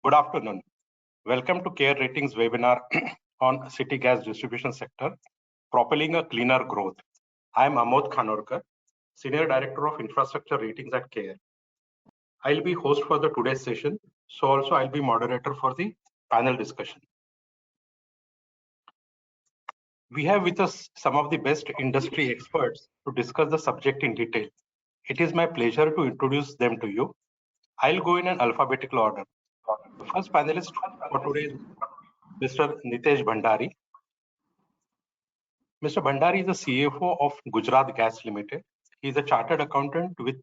Good afternoon. Welcome to CARE Ratings webinar on city gas distribution sector, propelling a cleaner growth. I am Amod Khanorkar, Senior Director of Infrastructure Ratings at CARE. I'll be host for the today's session, so also I'll be moderator for the panel discussion. We have with us some of the best industry experts to discuss the subject in detail. It is my pleasure to introduce them to you. I'll go in an alphabetical order. The first panelist for today is Mr. Nitesh Bhandari. Mr. Bhandari is the CFO of Gujarat Gas Limited. He is a chartered accountant with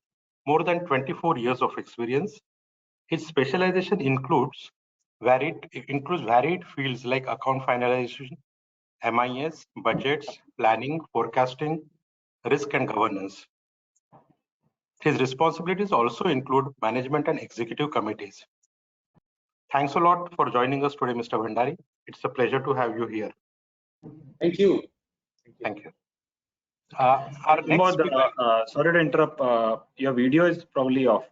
more than 24 years of experience. His specialization includes varied fields like account finalization, MIS, budgets, planning, forecasting, risk and governance. His responsibilities also include management and executive committees. Thanks a lot for joining us today, Mr. Bhandari. It's a pleasure to have you here. Thank you. Thank you. Our next speaker, sorry to interrupt. Your video is probably off.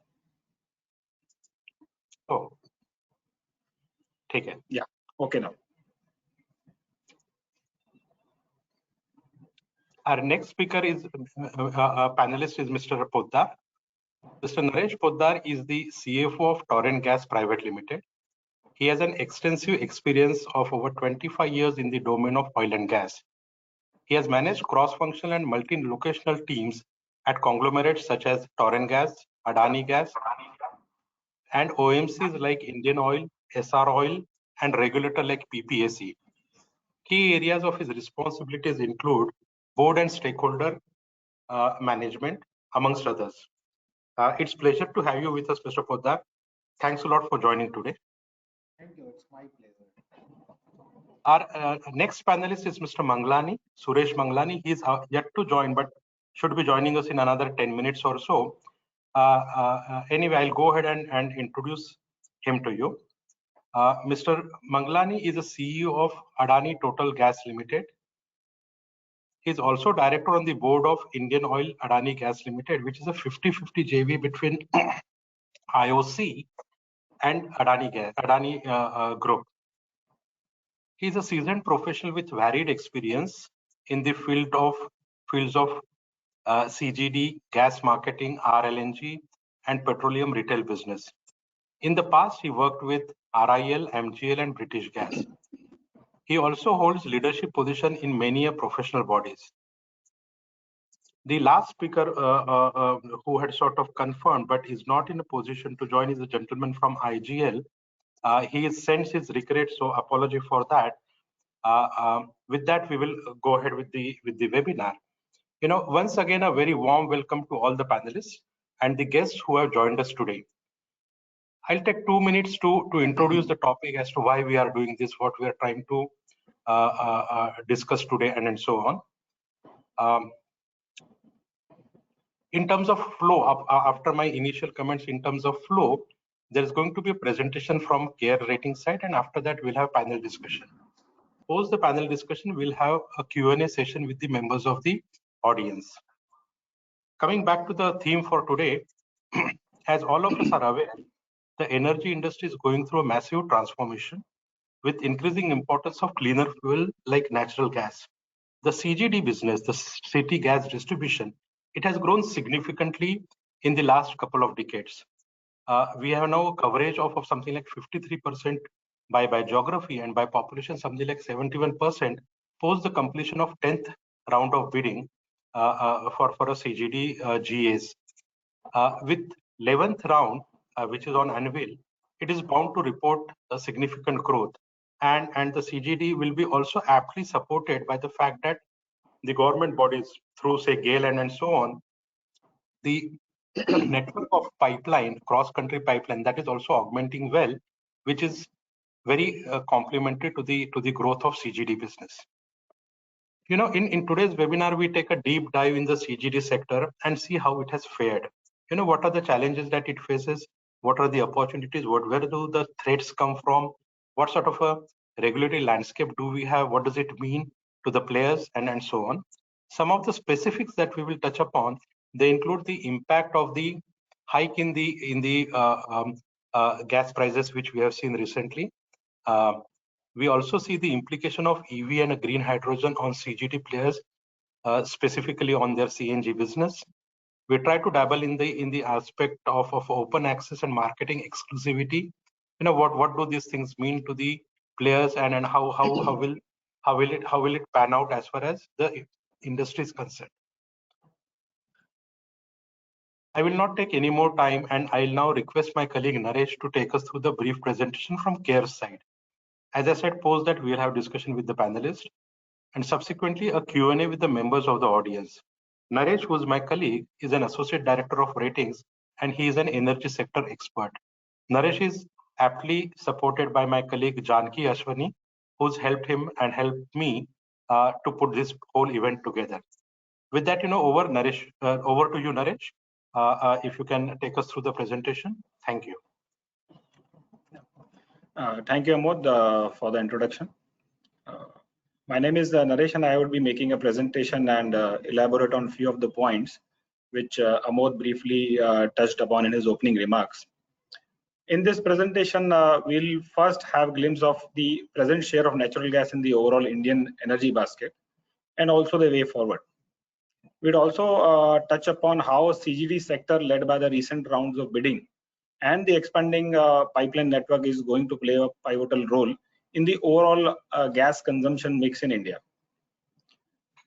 Oh, take it. Yeah. Okay now. Our next speaker is panelist is Mr. Poddar. Mr. Naresh Poddar is the CFO of Torrent Gas Private Limited. He has an extensive experience of over 25 years in the domain of oil and gas. He has managed cross-functional and multi-locational teams at conglomerates such as Torrent Gas, Adani Gas, and OMCs like Indian Oil, SR Oil, and regulator like PPAC. Key areas of his responsibilities include board and stakeholder management, amongst others. It's pleasure to have you with us, Mr. Poddar. Thanks a lot for joining today. Thank you. It's my pleasure. Our next panelist is Mr. Manglani, Suresh Manglani. He is yet to join, but should be joining us in another 10 minutes or so. Anyway, I'll go ahead and introduce him to you. Mr. Manglani is the CEO of Adani Total Gas Limited. He is also director on the board of Indian Oil Adani Gas Limited, which is a 50-50 JV between IOC and Adani Group. He is a seasoned professional with varied experience in the fields of CGD, gas marketing, RLNG, and petroleum retail business. In the past, he worked with RIL, MGL, and British Gas. He also holds leadership position in many professional bodies. The last speaker who had sort of confirmed but is not in a position to join is a gentleman from IGL. He sends his regrets, so apology for that. With that, we will go ahead with the webinar. Once again, a very warm welcome to all the panelists and the guests who have joined us today. I'll take 2 minutes to introduce the topic as to why we are doing this, what we are trying to discuss today, and so on. In terms of flow, after my initial comments in terms of flow, there's going to be a presentation from CARE rating side, and after that, we'll have panel discussion. Post the panel discussion, we'll have a Q&A session with the members of the audience. Coming back to the theme for today, as all of us are aware, the energy industry is going through a massive transformation with increasing importance of cleaner fuel like natural gas. The CGD business, the city gas distribution, it has grown significantly in the last couple of decades. We have now a coverage of something like 53% by geography, and by population something like 71% post the completion of 10th round of bidding for a CGD GAs. With 11th round, which is on anvil, it is bound to report a significant growth, and the CGD will be also aptly supported by the fact that the government bodies through say GAIL and so on, the network of pipeline, cross-country pipeline, that is also augmenting well, which is very complementary to the growth of CGD business. In today's webinar, we take a deep dive in the CGD sector and see how it has fared. What are the challenges that it faces? What are the opportunities? Where do the threats come from? What sort of a regulatory landscape do we have? What does it mean to the players and so on? Some of the specifics that we will touch upon, they include the impact of the hike in the gas prices which we have seen recently. We also see the implication of EV and green hydrogen on CGT players, specifically on their CNG business. We try to dabble in the aspect of open access and marketing exclusivity. What do these things mean to the players, and how will it pan out as far as the industry is concerned. I will not take any more time, and I'll now request my colleague Naresh to take us through the brief presentation from CARE's side. As I said, post that we'll have discussion with the panelists and subsequently a Q&A with the members of the audience. Naresh, who is my colleague, is an associate director of ratings and he is an energy sector expert. Naresh is aptly supported by my colleague Janki Aswani, who's helped him and helped me to put this whole event together. With that, over Naresh, over to you, Naresh. If you can take us through the presentation. Thank you. Thank you, Amod, for the introduction. My name is Naresh, and I would be making a presentation and elaborate on a few of the points which Amod briefly touched upon in his opening remarks. In this presentation, we'll first have a glimpse of the present share of natural gas in the overall Indian energy basket and also the way forward. We'd also touch upon how CGD sector led by the recent rounds of bidding and the expanding pipeline network is going to play a pivotal role in the overall gas consumption mix in India.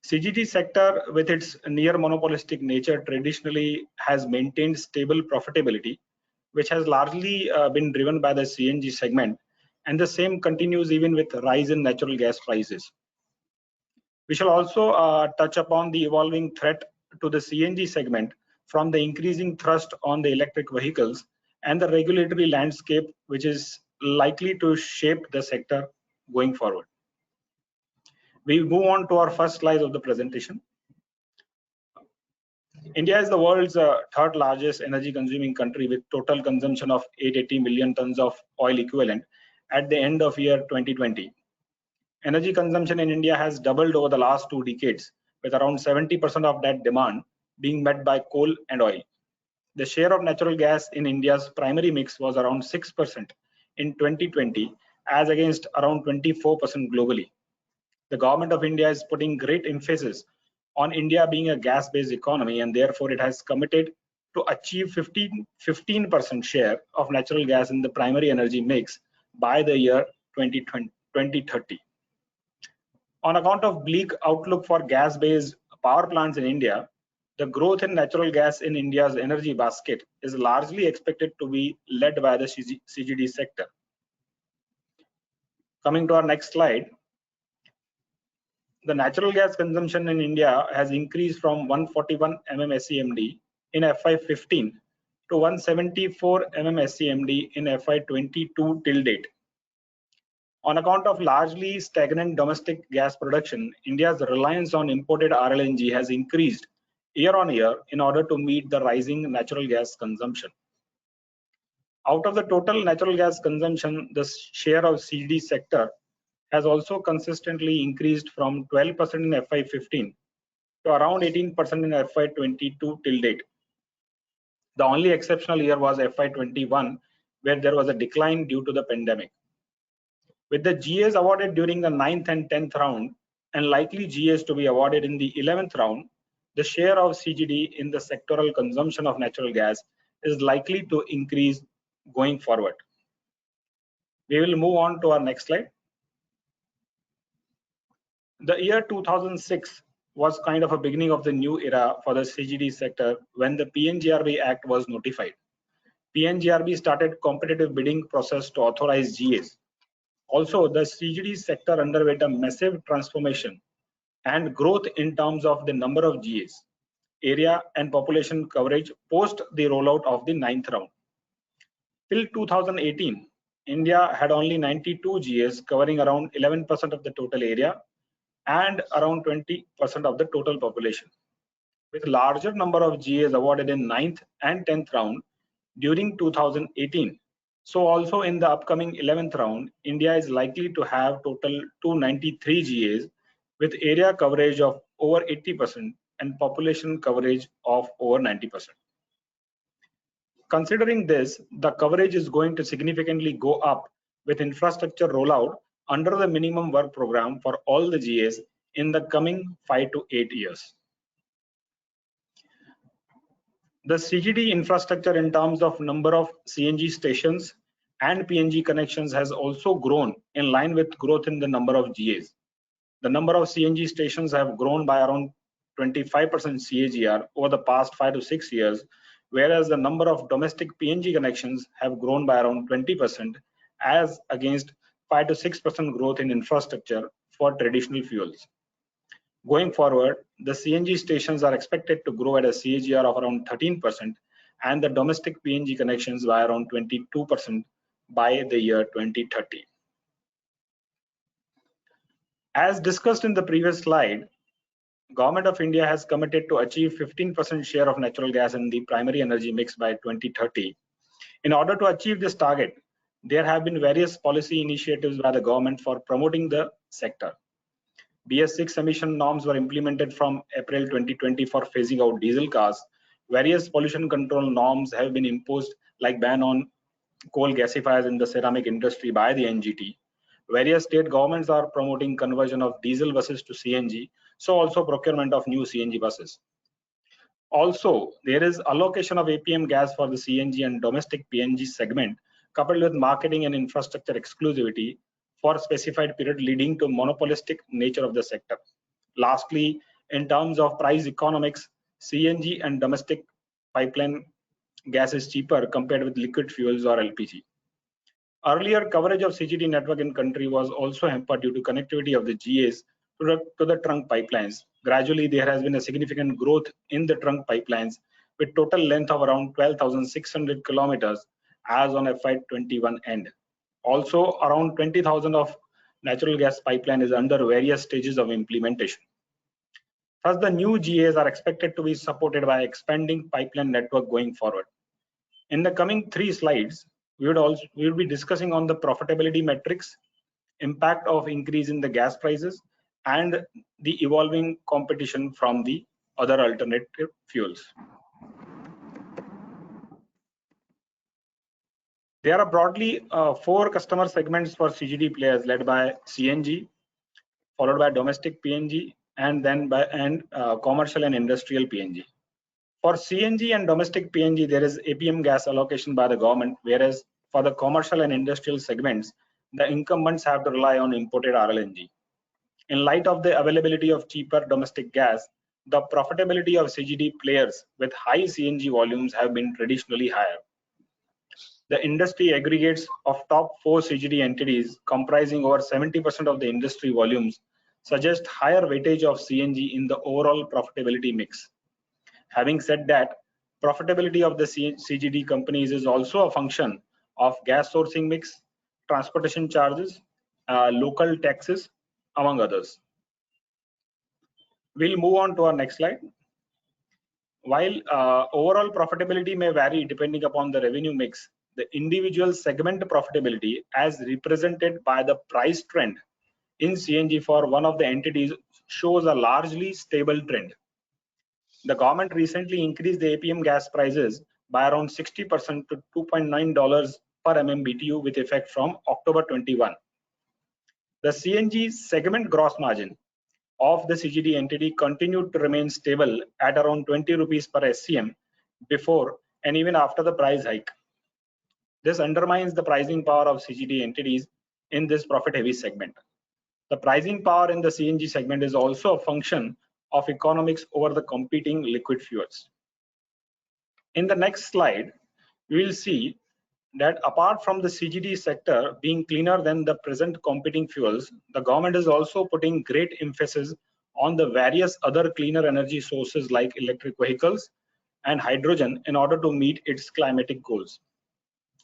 CGD sector, with its near monopolistic nature, traditionally has maintained stable profitability, which has largely been driven by the CNG segment, and the same continues even with rise in natural gas prices. We shall also touch upon the evolving threat to the CNG segment from the increasing thrust on the electric vehicles and the regulatory landscape, which is likely to shape the sector going forward. We move on to our first slide of the presentation. India is the world's third largest energy consuming country with total consumption of 880 million tons of oil equivalent at the end of year 2020. Energy consumption in India has doubled over the last 2 decades, with around 70% of that demand being met by coal and oil. The share of natural gas in India's primary mix was around 6% in 2020, as against around 24% globally. The government of India is putting great emphasis on India being a gas-based economy, and therefore it has committed to achieve 15% share of natural gas in the primary energy mix by the year 2030. On account of bleak outlook for gas-based power plants in India, the growth in natural gas in India's energy basket is largely expected to be led by the CGD sector. Coming to our next slide, the natural gas consumption in India has increased from 141 MMSCMD in FY15 to 174 MMSCMD in FY22 till date. On account of largely stagnant domestic gas production, India's reliance on imported RLNG has increased year on year in order to meet the rising natural gas consumption. Out of the total natural gas consumption, the share of CGD sector has also consistently increased from 12% in FY15 to around 18% in FY22 till date. The only exceptional year was FY21, where there was a decline due to the pandemic. With the GAs awarded during the 9th and 10th round, and likely GAs to be awarded in the 11th round, the share of CGD in the sectoral consumption of natural gas is likely to increase going forward. We will move on to our next slide. The year 2006 was kind of a beginning of the new era for the CGD sector when the PNGRB Act was notified. PNGRB started competitive bidding process to authorize GAs. Also, the CGD sector underwent a massive transformation and growth in terms of the number of GAs, area and population coverage post the rollout of the 9th round. Till 2018, India had only 92 GAs covering around 11% of the total area and around 20% of the total population. With larger number of GAs awarded in 9th and 10th round during 2018, so also in the upcoming 11th round, India is likely to have total 293 GAs with area coverage of over 80% and population coverage of over 90%. Considering this, the coverage is going to significantly go up with infrastructure rollout under the minimum work program for all the GAs in the coming 5 to 8 years. The CGD infrastructure in terms of number of CNG stations and PNG connections has also grown in line with growth in the number of GAs. The number of CNG stations have grown by around 25% CAGR over the past 5 to 6 years, whereas the number of domestic PNG connections have grown by around 20% as against 5 to 6% growth in infrastructure for traditional fuels. Going forward, the CNG stations are expected to grow at a CAGR of around 13% and the domestic PNG connections by around 22% by the year 2030. As discussed in the previous slide, Government of India has committed to achieve 15% share of natural gas in the primary energy mix by 2030. In order to achieve this target, there have been various policy initiatives by the government for promoting the sector. BS6 emission norms were implemented from April 2020 for phasing out diesel cars. Various pollution control norms have been imposed, like ban on coal gasifiers in the ceramic industry by the NGT. Various state governments are promoting conversion of diesel buses to CNG, so also procurement of new CNG buses. Also, there is allocation of APM gas for the CNG and domestic PNG segment, coupled with marketing and infrastructure exclusivity for a specified period, leading to monopolistic nature of the sector. Lastly, in terms of price economics, CNG and domestic pipeline gas is cheaper compared with liquid fuels or LPG. Earlier, coverage of CGD network in country was also hampered due to connectivity of the GAs to the trunk pipelines. Gradually, there has been a significant growth in the trunk pipelines with total length of around 12,600 kilometers as on FY21 end. Also, around 20,000 of natural gas pipeline is under various stages of implementation. Thus, the new GAs are expected to be supported by expanding pipeline network going forward. In the coming 3 slides, we will be discussing on the profitability metrics, impact of increase in the gas prices, and the evolving competition from the other alternative fuels. There are broadly 4 customer segments for CGD players, led by CNG, followed by domestic PNG, and then by commercial and industrial PNG. For CNG and domestic PNG, there is APM gas allocation by the government, whereas for the commercial and industrial segments, the incumbents have to rely on imported RLNG. In light of the availability of cheaper domestic gas, the profitability of CGD players with high CNG volumes have been traditionally higher. The industry aggregates of top 4 CGD entities comprising over 70% of the industry volumes suggest higher weightage of CNG in the overall profitability mix. Having said that, profitability of the CGD companies is also a function of gas sourcing mix, transportation charges, local taxes, among others. We'll move on to our next slide. While overall profitability may vary depending upon the revenue mix, the individual segment profitability as represented by the price trend in CNG for one of the entities shows a largely stable trend. The government recently increased the APM gas prices by around 60% to $2.9 per MMBTU with effect from October 21. The CNG segment gross margin of the CGD entity continued to remain stable at around 20 rupees per SCM before and even after the price hike. This undermines the pricing power of CGD entities in this profit-heavy segment. The pricing power in the CNG segment is also a function of economics over the competing liquid fuels. In the next slide, we will see that apart from the CGD sector being cleaner than the present competing fuels, the government is also putting great emphasis on the various other cleaner energy sources like electric vehicles and hydrogen in order to meet its climatic goals.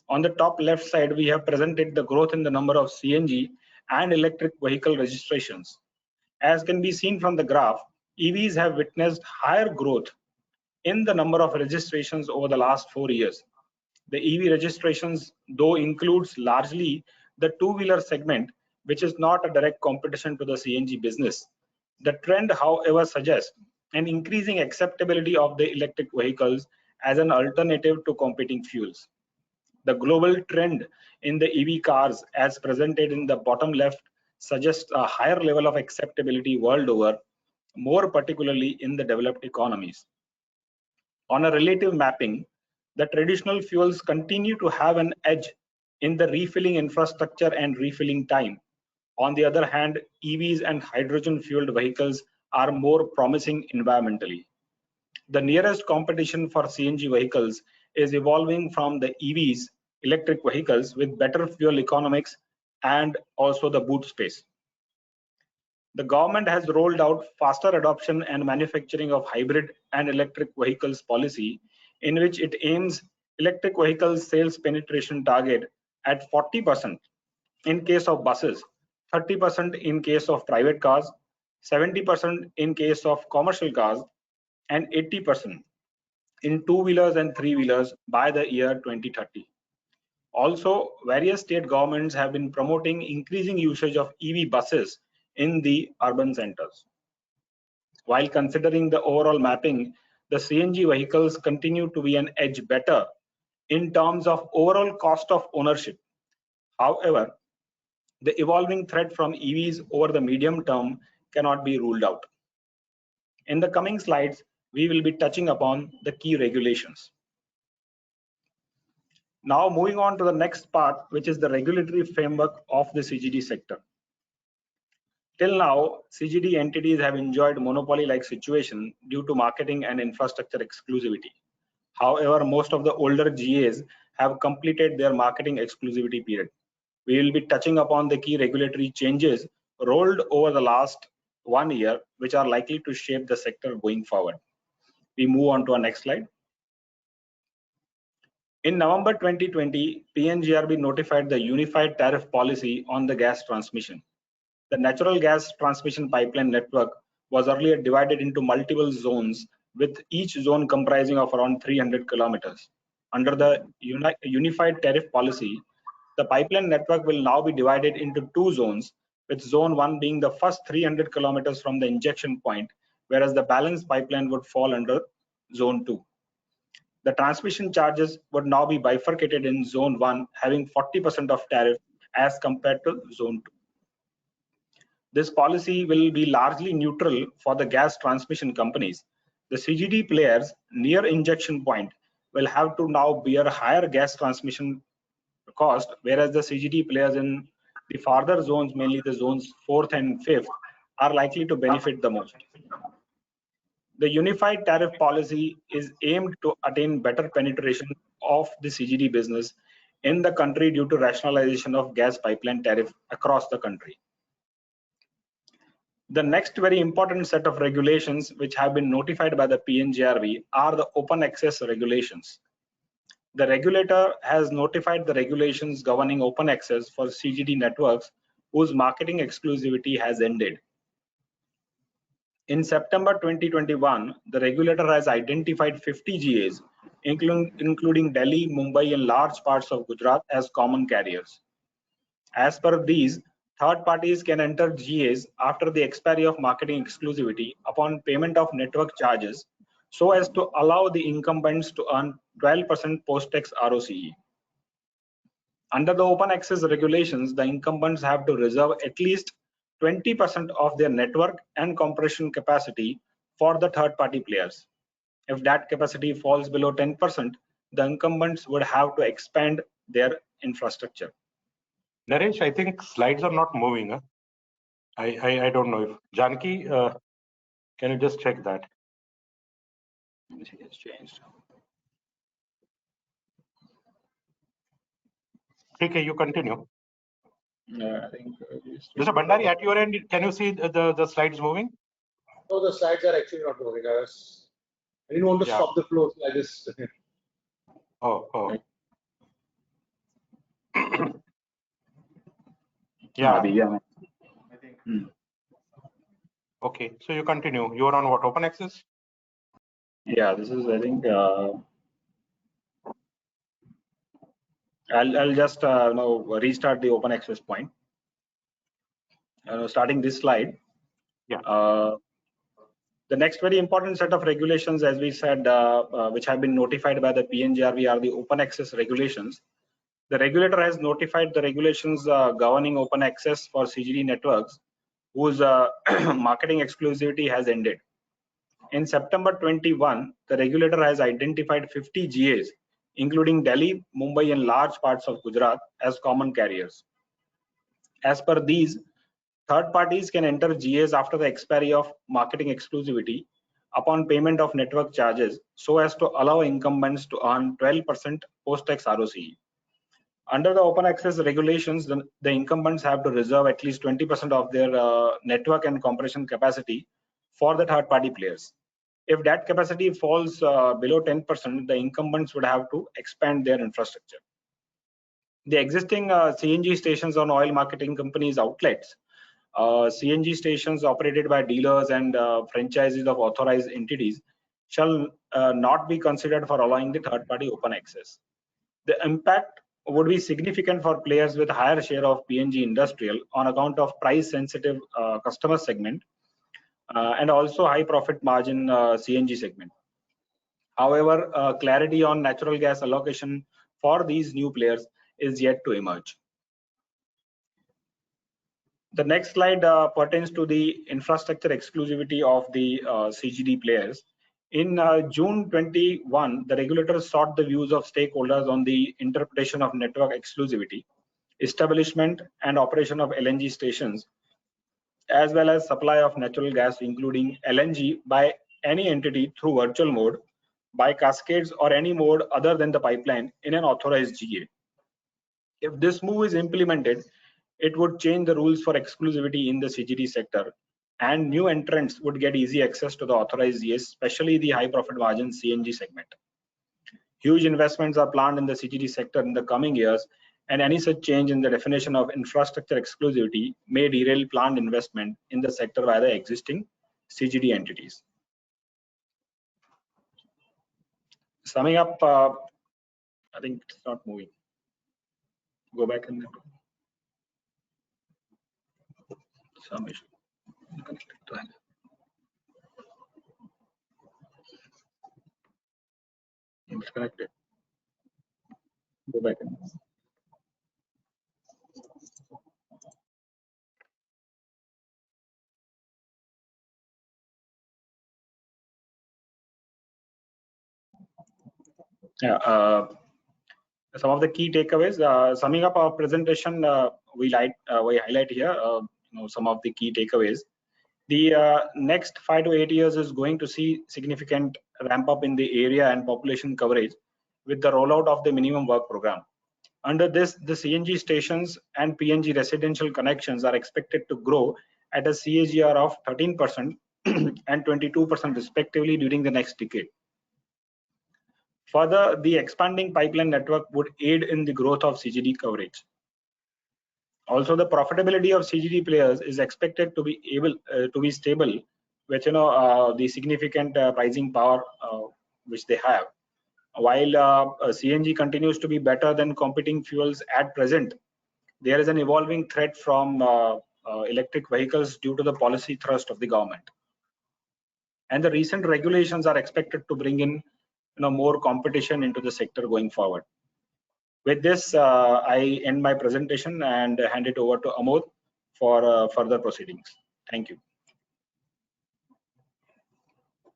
On the top left side, we have presented the growth in the number of CNG and electric vehicle registrations. As can be seen from the graph, EVs have witnessed higher growth in the number of registrations over the last 4 years. The EV registrations, though, includes largely the two-wheeler segment, which is not a direct competition to the CNG business. The trend, however, suggests an increasing acceptability of the electric vehicles as an alternative to competing fuels. The global trend in the EV cars, as presented in the bottom left, suggests a higher level of acceptability world over, more particularly in the developed economies. On a relative mapping, the traditional fuels continue to have an edge in the refilling infrastructure and refilling time. On the other hand, EVs and hydrogen-fueled vehicles are more promising environmentally. The nearest competition for CNG vehicles is evolving from the EVs, electric vehicles, with better fuel economics and also the boot space. The government has rolled out faster adoption and manufacturing of hybrid and electric vehicles policy, in which it aims electric vehicles sales penetration target at 40% in case of buses, 30% in case of private cars, 70% in case of commercial cars, and 80% in two-wheelers and three-wheelers by the year 2030. Also, various state governments have been promoting increasing usage of EV buses in the urban centers. While considering the overall mapping, the CNG vehicles continue to be an edge better in terms of overall cost of ownership. However, the evolving threat from EVs over the medium term cannot be ruled out. In the coming slides, we will be touching upon the key regulations. Now moving on to the next part, which is the regulatory framework of the CGD sector. Till now, CGD entities have enjoyed monopoly-like situation due to marketing and infrastructure exclusivity. However, most of the older GAs have completed their marketing exclusivity period. We will be touching upon the key regulatory changes rolled over the last 1 year, which are likely to shape the sector going forward. We move on to our next slide. In November 2020, PNGRB notified the unified tariff policy on the gas transmission. The natural gas transmission pipeline network was earlier divided into multiple zones, with each zone comprising of around 300 kilometers. Under the unified tariff policy, the pipeline network will now be divided into two zones, with zone 1 being the first 300 kilometers from the injection point, whereas the balance pipeline would fall under zone 2. The transmission charges would now be bifurcated in zone 1, having 40% of tariff as compared to zone 2. This policy will be largely neutral for the gas transmission companies. The CGD players near injection point will have to now bear higher gas transmission cost, whereas the CGD players in the farther zones, mainly the zones 4th and 5th, are likely to benefit the most. The unified tariff policy is aimed to attain better penetration of the CGD business in the country due to rationalization of gas pipeline tariff across the country. The next very important set of regulations which have been notified by the PNGRB are the open access regulations. The regulator has notified the regulations governing open access for CGD networks whose marketing exclusivity has ended. In September 2021, the regulator has identified 50 GAs, including Delhi, Mumbai, and large parts of Gujarat as common carriers. As per these, third parties can enter GAs after the expiry of marketing exclusivity upon payment of network charges, so as to allow the incumbents to earn 12% post-tax ROCE. Under the open access regulations, the incumbents have to reserve at least 20% of their network and compression capacity for the third-party players. If that capacity falls below 10%, the incumbents would have to expand their infrastructure. Naresh, I think slides are not moving. Huh? I don't know if Janki, can you just check that? She has changed. Okay, you continue. I think Mr. Bhandari, at your end, can you see the slides moving? No, the slides are actually not moving. I didn't want to stop the flow. So I just. Oh. Yeah. I think. Okay, so you continue. You are on what, open access? Yeah, this is, I think, I'll just now restart the open access point. Starting this slide. Yeah. The The next very important set of regulations, as we said, which have been notified by the PNGRB, are the open access regulations. The regulator has notified the regulations governing open access for CGD networks whose marketing exclusivity has ended. In September 21, the regulator has identified 50 GAs, including Delhi, Mumbai, and large parts of Gujarat, as common carriers. As per these, third parties can enter GAs after the expiry of marketing exclusivity upon payment of network charges so as to allow incumbents to earn 12% post-tax ROCE. Under the open access regulations, the incumbents have to reserve at least 20% of their network and compression capacity for the third party players. If that capacity falls below 10%, the incumbents would have to expand their infrastructure. The existing CNG stations on oil marketing companies' outlets, CNG stations operated by dealers and franchises of authorized entities shall not be considered for allowing the third party open access. The impact would be significant for players with higher share of PNG industrial on account of price sensitive customer segment and also high profit margin CNG segment. However, clarity on natural gas allocation for these new players is yet to emerge. The next slide pertains to the infrastructure exclusivity of the CGD players. In June 21, the regulator sought the views of stakeholders on the interpretation of network exclusivity, establishment and operation of LNG stations, as well as supply of natural gas, including LNG, by any entity through virtual mode, by cascades, or any mode other than the pipeline in an authorized GA. If this move is implemented, it would change the rules for exclusivity in the CGD sector, and new entrants would get easy access to the authorized GAs, especially the high profit margin CNG segment. Huge investments are planned in the CGD sector in the coming years, and any such change in the definition of infrastructure exclusivity may derail planned investment in the sector by the existing CGD entities. Summing up, I think it's not moving. Go back in there. Some issue. It's connected. Go back in. Yeah, some of the key takeaways. Summing up our presentation, we highlight here some of the key takeaways. The next 5 to 8 years is going to see significant ramp up in the area and population coverage with the rollout of the minimum work program. Under this, the CNG stations and PNG residential connections are expected to grow at a CAGR of 13% and 22% respectively during the next decade. Further, the expanding pipeline network would aid in the growth of CGD coverage. Also, the profitability of CGD players is expected to be able to be stable with the significant pricing power which they have. While CNG continues to be better than competing fuels at present, there is an evolving threat from electric vehicles due to the policy thrust of the government. And the recent regulations are expected to bring in more competition into the sector going forward. With this, I end my presentation and hand it over to Amod for further proceedings. Thank you.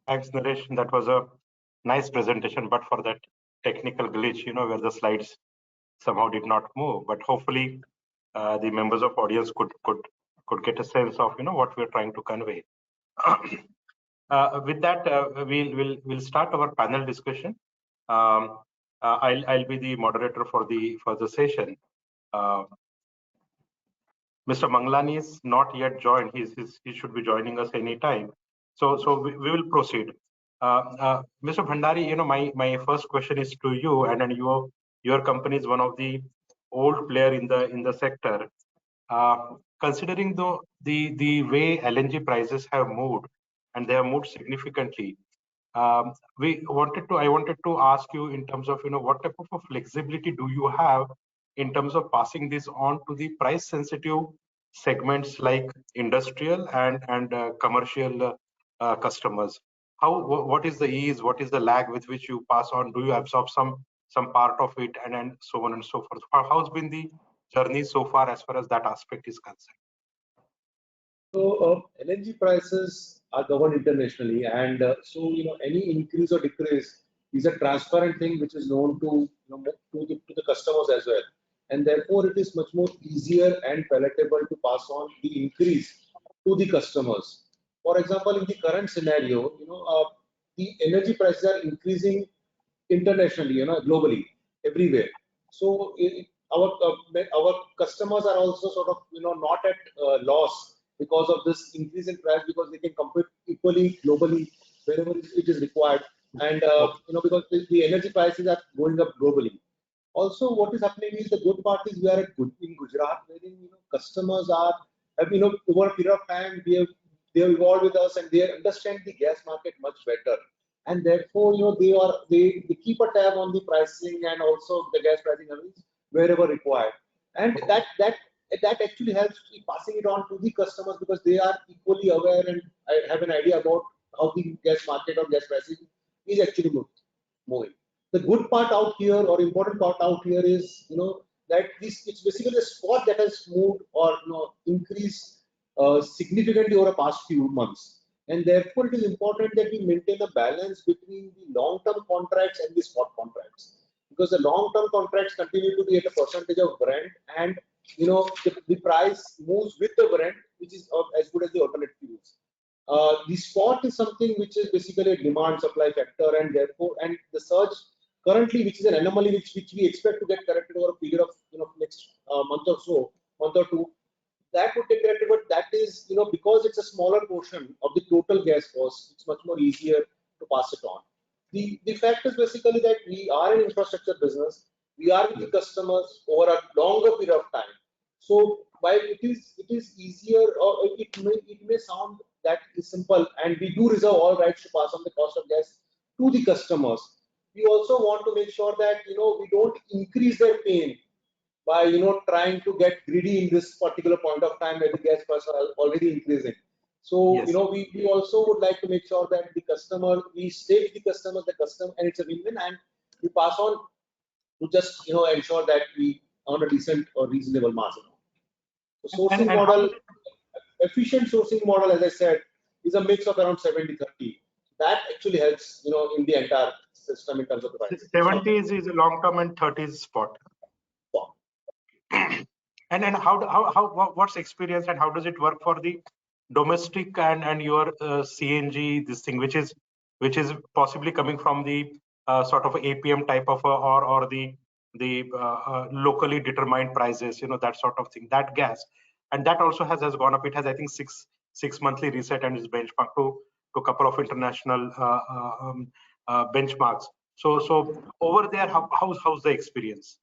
Thanks, Naresh. That was a nice presentation, but for that technical glitch, where the slides somehow did not move. But hopefully, the members of audience could get a sense of what we're trying to convey. With that, we'll start our panel discussion. I'll be the moderator for the session. Mr. Manglani is not yet joined. He should be joining us anytime. So we will proceed. Mr. Bhandari, my first question is to you, and then your company is one of the old player in the sector. Considering the way LNG prices have moved, and they have moved significantly, I wanted to ask you in terms of what type of flexibility do you have in terms of passing this on to the price sensitive segments like industrial and commercial customers. What is the ease? What is the lag with which you pass on? Do you absorb some part of it, and so on and so forth? How's been the journey so far as that aspect is concerned? So LNG prices are governed internationally, and so any increase or decrease is a transparent thing which is known to to the customers as well, and therefore it is much more easier and palatable to pass on the increase to the customers. For example, in the current scenario, the energy prices are increasing internationally, globally, everywhere. So our customers are also sort of not at loss because of this increase in price, because they can compete equally globally wherever it is required, and because the energy prices are going up globally. Also, what is happening is, the good part is we are in Gujarat, wherein customers have over a period of time they have evolved with us, and they understand the gas market much better, and therefore they keep a tab on the pricing and also the gas pricing levels wherever required, and that actually helps in passing it on to the customers, because they are equally aware and have an idea about how the gas market or gas pricing is actually moving. The good part out here, or important part out here, is that it's basically a spot that has moved or increased significantly over the past few months, and therefore it is important that we maintain a balance between the long-term contracts and the spot contracts, because the long-term contracts continue to be at a percentage of Brent, and the price moves with the Brent, which is as good as the alternate fuels. The spot is something which is basically a demand supply factor, and therefore, and the surge currently, which is an anomaly which we expect to get corrected over a period of next month or two, that would get corrected. But that is because it's a smaller portion of the total gas cost, it's much more easier to pass it on. The fact is basically that we are an infrastructure business. We are with the customers over a longer period of time. So while it is easier, or it may sound that is simple, and we do reserve all rights to pass on the cost of gas to the customers, we also want to make sure that we don't increase their pain by trying to get greedy in this particular point of time where the gas prices are already increasing. So Yes. we also would like to make sure that we stay with the customer, and it's a win-win, and we pass on to just ensure that we earn a decent or reasonable margin. The sourcing model, efficient sourcing model, as I said, is a mix of around 70-30. That actually helps in the entire system in terms of the price. 70 is long-term and 30 is spot. And then what's experience, and how does it work for the domestic and your CNG, this thing which is possibly coming from the sort of APM type of or the locally determined prices, that sort of thing, that gas, and that also has gone up. It has, I think, six monthly reset and is benchmarked to a couple of international benchmarks. So over there, how's the experience?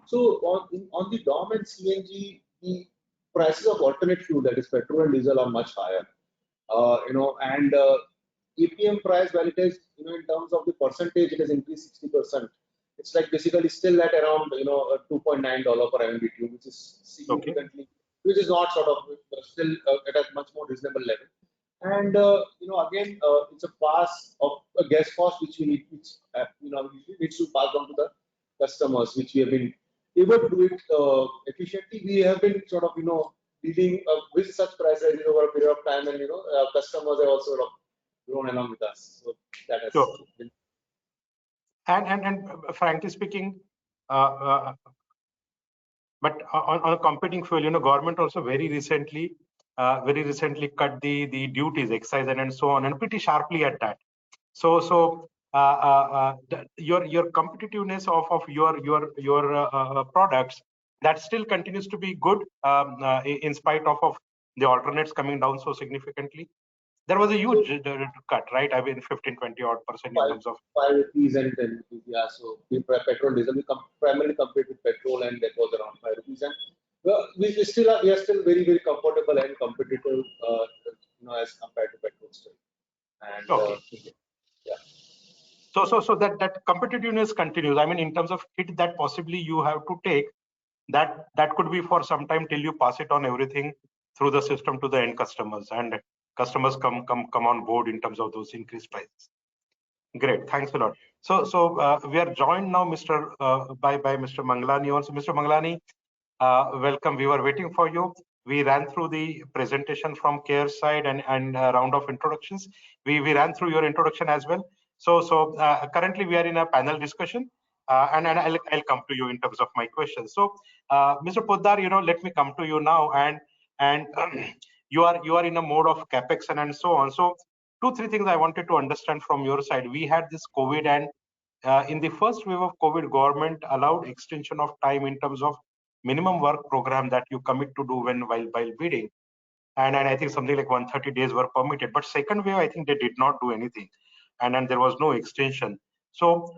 So on the DOM and CNG, the prices of alternate fuel, that is petrol and diesel, are much higher. And APM price, while it is in terms of the percentage, it has increased 60%. It's like basically still at around $2.9 per MMBTU, which is significantly, which is not sort of still at a much more reasonable level. And again, it's a pass of a gas cost which we need, which needs to pass on to the customers, which we have been able to do it efficiently. We have been sort of dealing with such price rises over a period of time, and customers have also sort of grown along with us. So that has been. And frankly speaking, but on a competing fuel, government also very recently cut the duties, excise and so on, and pretty sharply at that. So your competitiveness of your products, that still continues to be good in spite of the alternates coming down so significantly. There was a huge cut, right? I mean, 15-20% in terms of 5 rupees and 10 rupees. Yeah. So petrol, diesel, we primarily compete with petrol, and that was around 5 rupees. And we are still very, very comfortable and competitive, as compared to petrol still. And yeah. So that competitiveness continues. I mean, in terms of hit that possibly you have to take, that could be for some time till you pass it on everything through the system to the end customers. And customers come on board in terms of those increased prices. Great, thanks a lot. So we are joined now, by Mr. Manglani also. Mr. Manglani, welcome. We were waiting for you. We ran through the presentation from CARE side and a round of introductions. We ran through your introduction as well. So currently we are in a panel discussion, and I'll come to you in terms of my questions. So Mr. Poddar, let me come to you now, and you are in a mode of capex and so on. So 2-3 things I wanted to understand from your side. We had this COVID, and in the first wave of COVID, government allowed extension of time in terms of minimum work program that you commit to do while bidding, and I think something like 130 days were permitted. But second wave, I think they did not do anything, and there was no extension. So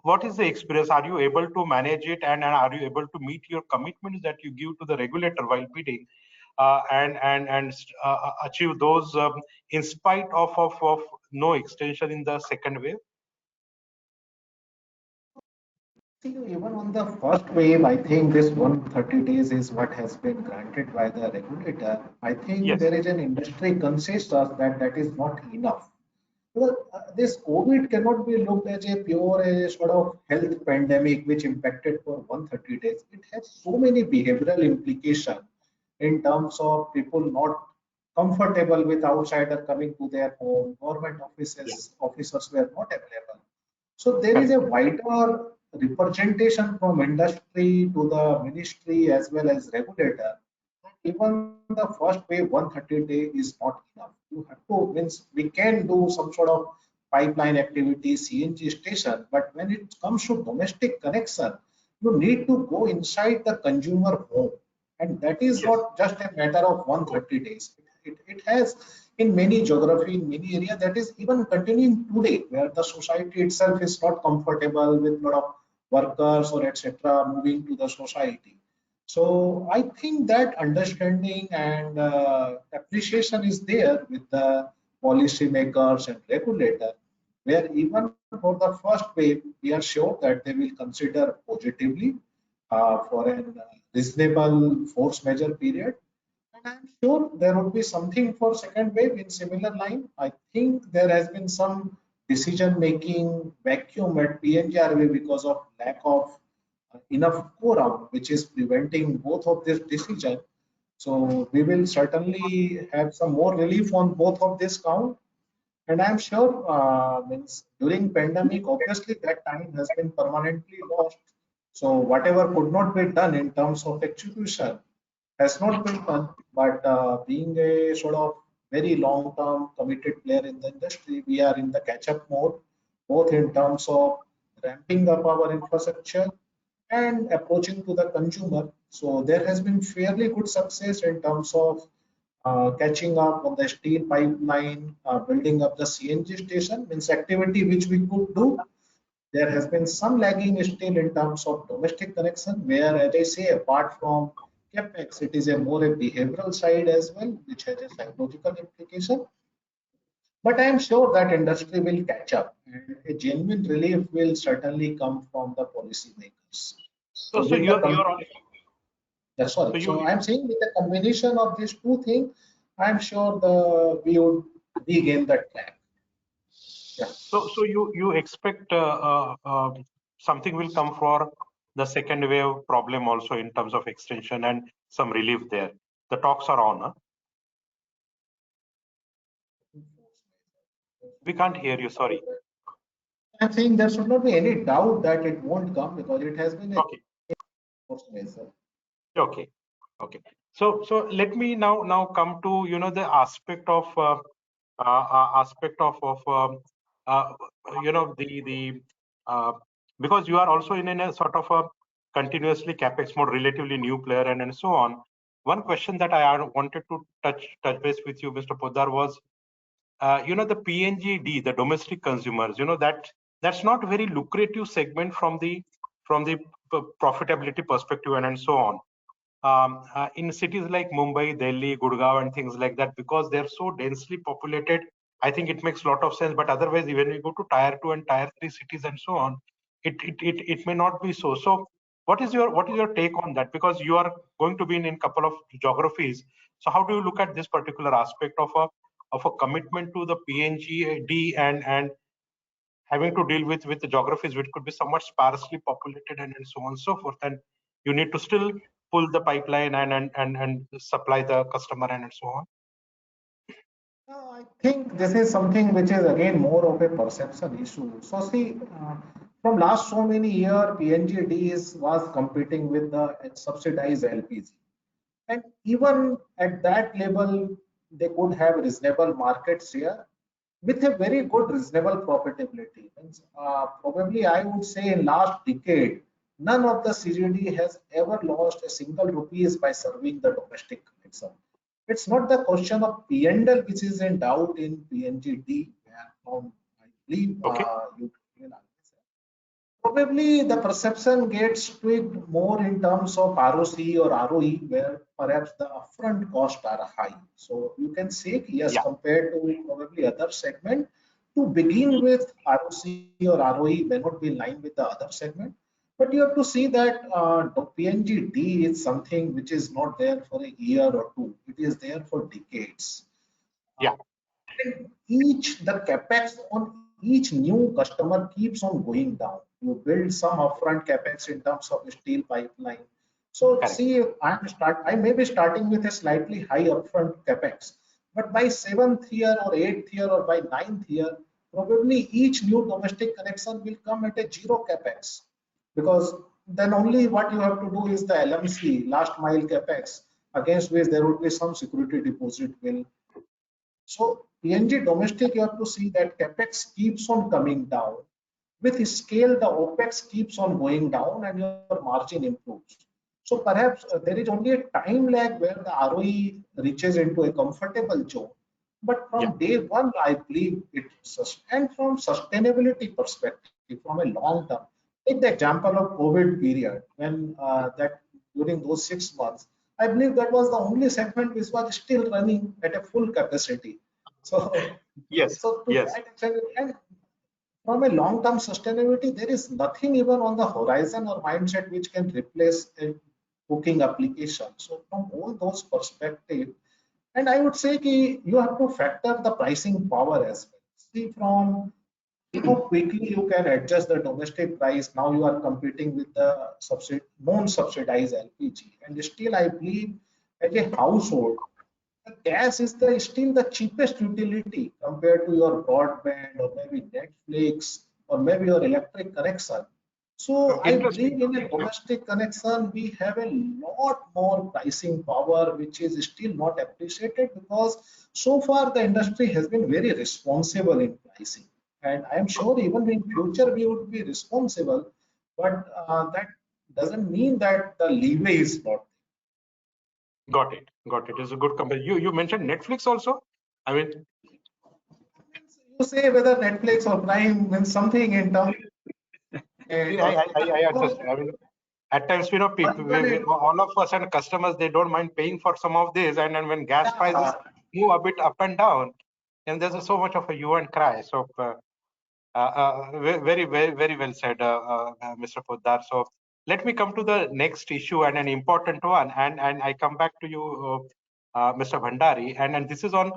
what is the experience? Are you able to manage it, and are you able to meet your commitments that you give to the regulator while bidding, and achieve those in spite of no extension in the second wave? See, even on the first wave, I think this 130 days is what has been granted by the regulator. I think Yes. there is an industry consensus that that is not enough. Well, this COVID cannot be looked as a pure a sort of health pandemic which impacted for 130 days. It has so many behavioral implications in terms of people not comfortable with outsider coming to their home, government officers were not available. So there is a wider representation from industry to the ministry as well as regulator. Even the first wave 130 day is not enough. You have to means we can do some sort of pipeline activity, CNG station, but when it comes to domestic connection, you need to go inside the consumer home, and that is Yes. not just a matter of 130 days. It has in many geography, in many areas, that is even continuing today, where the society itself is not comfortable with lot of workers or etc. moving to the society. So I think that understanding and appreciation is there with the policymakers and regulator, where even for the first wave, we are sure that they will consider positively for a reasonable force measure period. And I'm sure there would be something for second wave in similar line. I think there has been some decision making vacuum at PNGRB because of lack of enough quorum, which is preventing both of this decision. So we will certainly have some more relief on both of this count. And I'm sure means during pandemic, obviously that time has been permanently lost. So whatever could not be done in terms of execution has not been done. But being a sort of very long-term committed player in the industry, we are in the catch-up mode, both in terms of ramping up our infrastructure and approaching to the consumer. So there has been fairly good success in terms of catching up on the steel pipeline, building up the CNG station, means activity which we could do. There has been some lagging still in terms of domestic connection, where, as I say, apart from capex, it is a more a behavioral side as well, which has a psychological implication. But I am sure that industry will catch up, and a genuine relief will certainly come from the policymakers. So So with you're the on. yeah, So sorry. you So I'm saying with the combination of these two things, I'm sure the we would regain the track. Yeah. So you expect something will come for the second wave problem also in terms of extension and some relief there. The talks are on. Huh? We can't hear you. Sorry. I'm saying there should not be any doubt that it won't come because it has been a Okay. force measure. Okay. Okay. So let me now come to the aspect of uh, the because you are also in a sort of a continuously capex mode, relatively new player, and so on. One question that I wanted to touch base with you, Mr. Poddar, was the PNGD, the domestic consumers. That's not a very lucrative segment from the profitability perspective and so on. In cities like Mumbai, Delhi, Gurgaon, and things like that, because they're so densely populated, I think it makes a lot of sense. But otherwise, when we go to tier 2 and tier 3 cities and so on, it may not be so. So what is your take on that? Because you are going to be in a couple of geographies. So how do you look at this particular aspect of of a commitment to the PNGD and having to deal with the geographies which could be somewhat sparsely populated and so on and so forth, and you need to still pull the pipeline and supply the customer and so on? I think this is something which is again more of a perception issue. So see, from last so many years, PNGD was competing with the subsidized LPG. And even at that level, they could have reasonable market share with a very good reasonable profitability. Means, probably I would say in last decade, none of the CGD has ever lost a single rupees by serving the domestic connection. It's not the question of P&L which is in doubt in PNGD, where from I believe Okay. you will answer. Probably the perception gets tweaked more in terms of ROC or ROE, where perhaps the upfront costs are high. So you can say, yes, Yeah. compared to probably other segment, to begin with, ROC or ROE may not be in line with the other segment. But you have to see that the PNGD is something which is not there for a year or two. It is there for decades. Yeah. And the capex on each new customer keeps on going down. You build some upfront capex in terms of steel pipeline. So Correct. see, I may be starting with a slightly high upfront capex, but by 7th year or 8th year or by 9th year, probably each new domestic connection will come at a zero capex, because then only what you have to do is the LMC, last mile capex, against which there would be some security deposit will. So PNG domestic, you have to see that capex keeps on coming down. With scale, the OPEX keeps on going down and your margin improves. So perhaps there is only a time lag where the ROE reaches into a comfortable zone. But from day one, I believe it's, and from sustainability perspective, from a long term, take the example of COVID period, when that during those 6 months, I believe that was the only segment which was still running at a full capacity. So, Yes. so to Yes. that extent, and from a long-term sustainability, there is nothing even on the horizon or mindset which can replace a booking application. So from all those perspectives, and I would say you have to factor the pricing power as well. See, from how quickly you can adjust the domestic price. Now you are competing with the non-subsidized LPG, and still I believe as a household, the gas is still the cheapest utility compared to your broadband or maybe Netflix or maybe your electric connection. So I Interesting. believe in a domestic connection, we have a lot more pricing power, which is still not appreciated, because so far the industry has been very responsible in pricing. And I'm sure even in future we would be responsible, but that doesn't mean that the leeway is not. Got it. Got it. It's a good company. You mentioned Netflix also. I mean, You say whether Netflix or Prime means something in terms. I understand. I mean, at times, people, all of us and customers, they don't mind paying for some of this, and then when gas prices move a bit up and down, and there's so much of a hue and cry. So, very, very, very well said, Mr. Poddar. So, let me come to the next issue, and an important one, and I come back to you, Mr. Bhandari, and this is on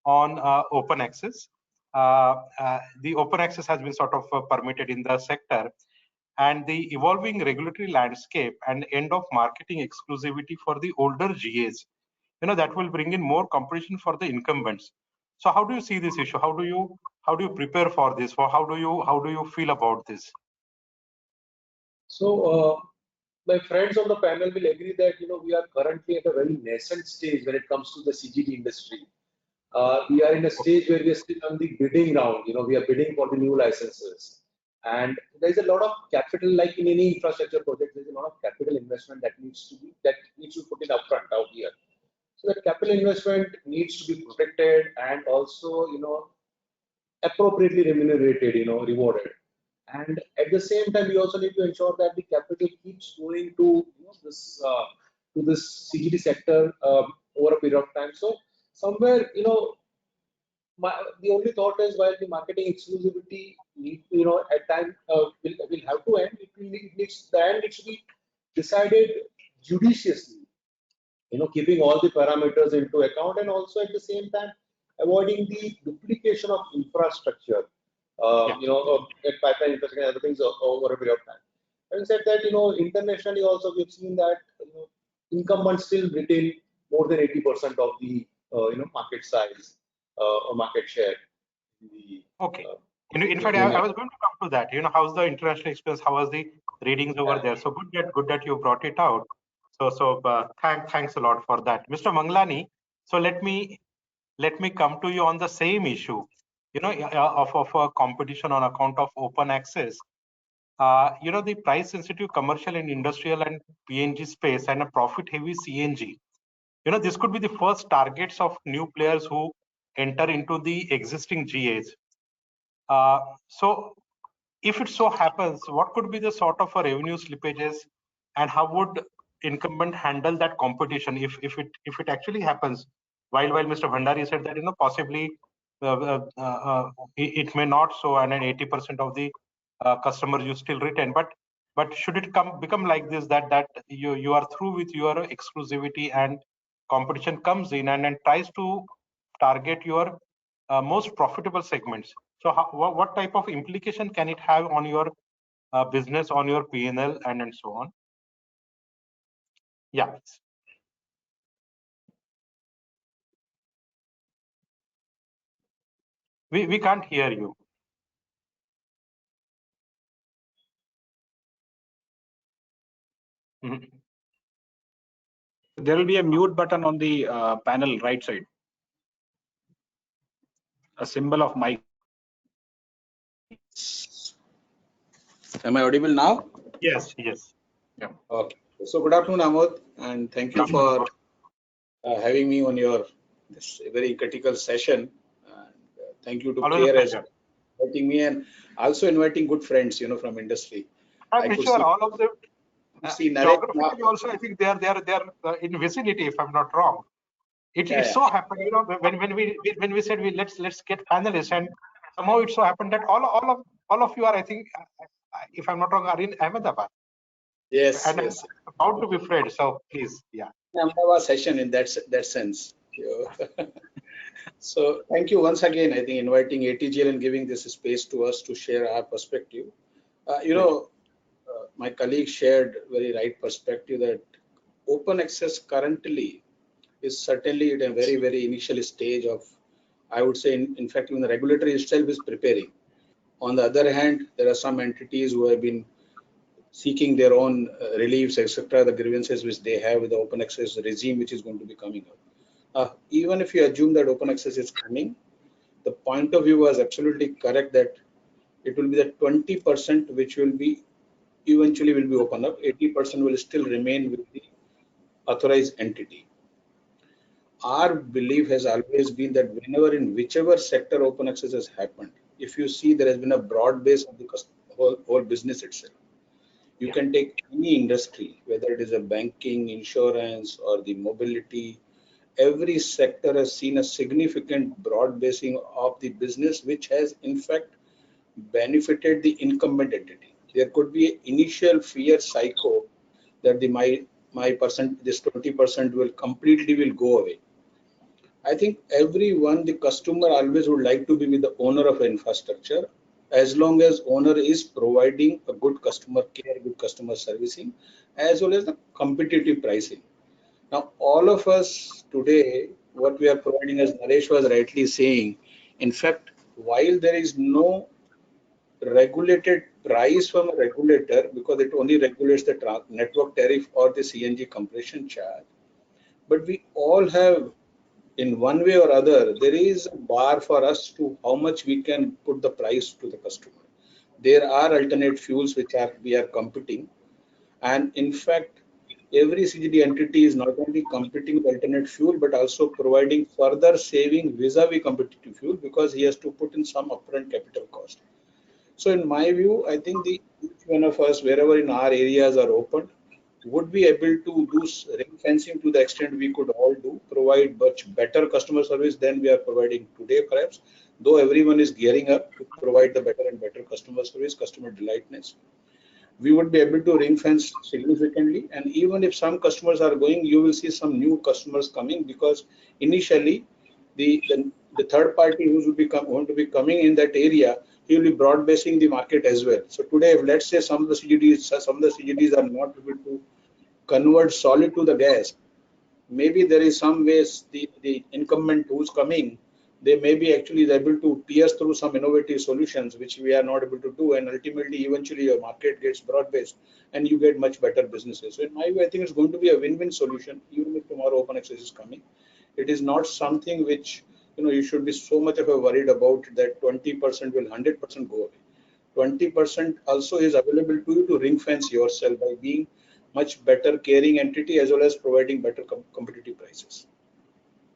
open access. The open access has been sort of permitted in the sector, and the evolving regulatory landscape and end of marketing exclusivity for the older GAs, that will bring in more competition for the incumbents. So how do you see this issue? How do you prepare for this? Or how do you feel about this? So my friends on the panel will agree that we are currently at a very nascent stage when it comes to the CGD industry. We are in a stage where we are still on the bidding round. We are bidding for the new licenses, and there is a lot of capital, like in any infrastructure project. There is a lot of capital investment that needs to be put in upfront out here. So that capital investment needs to be protected and also appropriately remunerated, rewarded. And at the same time, we also need to ensure that the capital keeps going to this CGD sector over a period of time. So somewhere, the only thought is, while the marketing exclusivity at time will have to end, the end needs to be decided judiciously. Keeping all the parameters into account, and also at the same time avoiding the duplication of infrastructure, pipeline infrastructure and other things over a period of time. Having said that, internationally also we've seen that incumbents still retain more than 80% of the market size or market share. Okay. In fact, I was going to come to that. How's the international experience? How was the readings over there? So good that you brought it out. So thanks a lot for that, Mr. Manglani. So let me come to you on the same issue. Of competition on account of open access. The price sensitive commercial and industrial and PNG space and a profit heavy CNG. This could be the first targets of new players who enter into the existing GAs. So if it so happens, what could be the sort of revenue slippages, and how would incumbent handle that competition if it actually happens? While Mr. Bhandari said that possibly it may not so, and then 80% of the customers you still retain, but should it become like this, that you are through with your exclusivity and competition comes in and tries to target your most profitable segments? So what type of implication can it have on your business, on your P&L and so on? Yeah. We can't hear you. Mm-hmm. There will be a mute button on the panel right side. A symbol of mic. Am I audible now? Yes. Yeah. Okay. So good afternoon, Amod, and thank you for having me on your this very critical session. Thank you to CARE as inviting me, and also inviting good friends, from industry. I'm sure all of them. See, Naresh, geographically also, I think they are in vicinity, if I'm not wrong. It so happened, when we said let's get panelists, and somehow it so happened that all of you are, I think, if I'm not wrong, are in Ahmedabad. Yes, and yes. About to be friends, so please, yeah. Ahmedabad session in that sense. So thank you once again, I think, inviting ATGL and giving this space to us to share our perspective. My colleague shared very right perspective that open access currently is certainly at a very, very initial stage of, I would say, in fact, even the regulator itself is preparing. On the other hand, there are some entities who have been seeking their own reliefs, etc., the grievances which they have with the open access regime, which is going to be coming up. Even if you assume that open access is coming, the point of view was absolutely correct that it will be the 20% which will be eventually will be open up. 80% will still remain with the authorized entity. Our belief has always been that whenever in whichever sector open access has happened, if you see there has been a broad base of the whole business itself. You can take any industry, whether it is a banking, insurance, or the mobility. Every sector has seen a significant broad basing of the business, which has in fact benefited the incumbent entity. There could be an initial fear psycho that my percent, this 20% will completely go away. I think everyone, the customer always would like to be with the owner of infrastructure, as long as owner is providing a good customer care, good customer servicing, as well as the competitive pricing. Now, all of us today, what we are providing, as Naresh was rightly saying, in fact, while there is no regulated price from a regulator, because it only regulates the network tariff or the CNG compression charge, but we all have, in one way or other, there is a bar for us to how much we can put the price to the customer. There are alternate fuels which we are competing, and in fact, every CGD entity is not only competing with alternate fuel but also providing further saving vis-a-vis competitive fuel, because he has to put in some upfront capital cost. So in my view, I think each one of us, wherever in our areas are open, would be able to do ring fencing to the extent we could all do, provide much better customer service than we are providing today, perhaps, though everyone is gearing up to provide the better and better customer service, customer delightness. We would be able to ring fence significantly, and even if some customers are going, you will see some new customers coming, because initially the the third party who will be going to be coming in that area, he will be broad basing the market as well. So today, if let's say some of the CGDs are not able to convert solid to the gas, maybe there is some ways the incumbent who's coming, they may be actually able to pierce through some innovative solutions which we are not able to do, and ultimately eventually your market gets broad based and you get much better businesses. So in my view, I think it's going to be a win-win solution even if tomorrow open access is coming. It is not something which you should be so much of a worried about that 20% will 100% go away. 20% also is available to you to ring fence yourself by being much better caring entity as well as providing better competitive prices.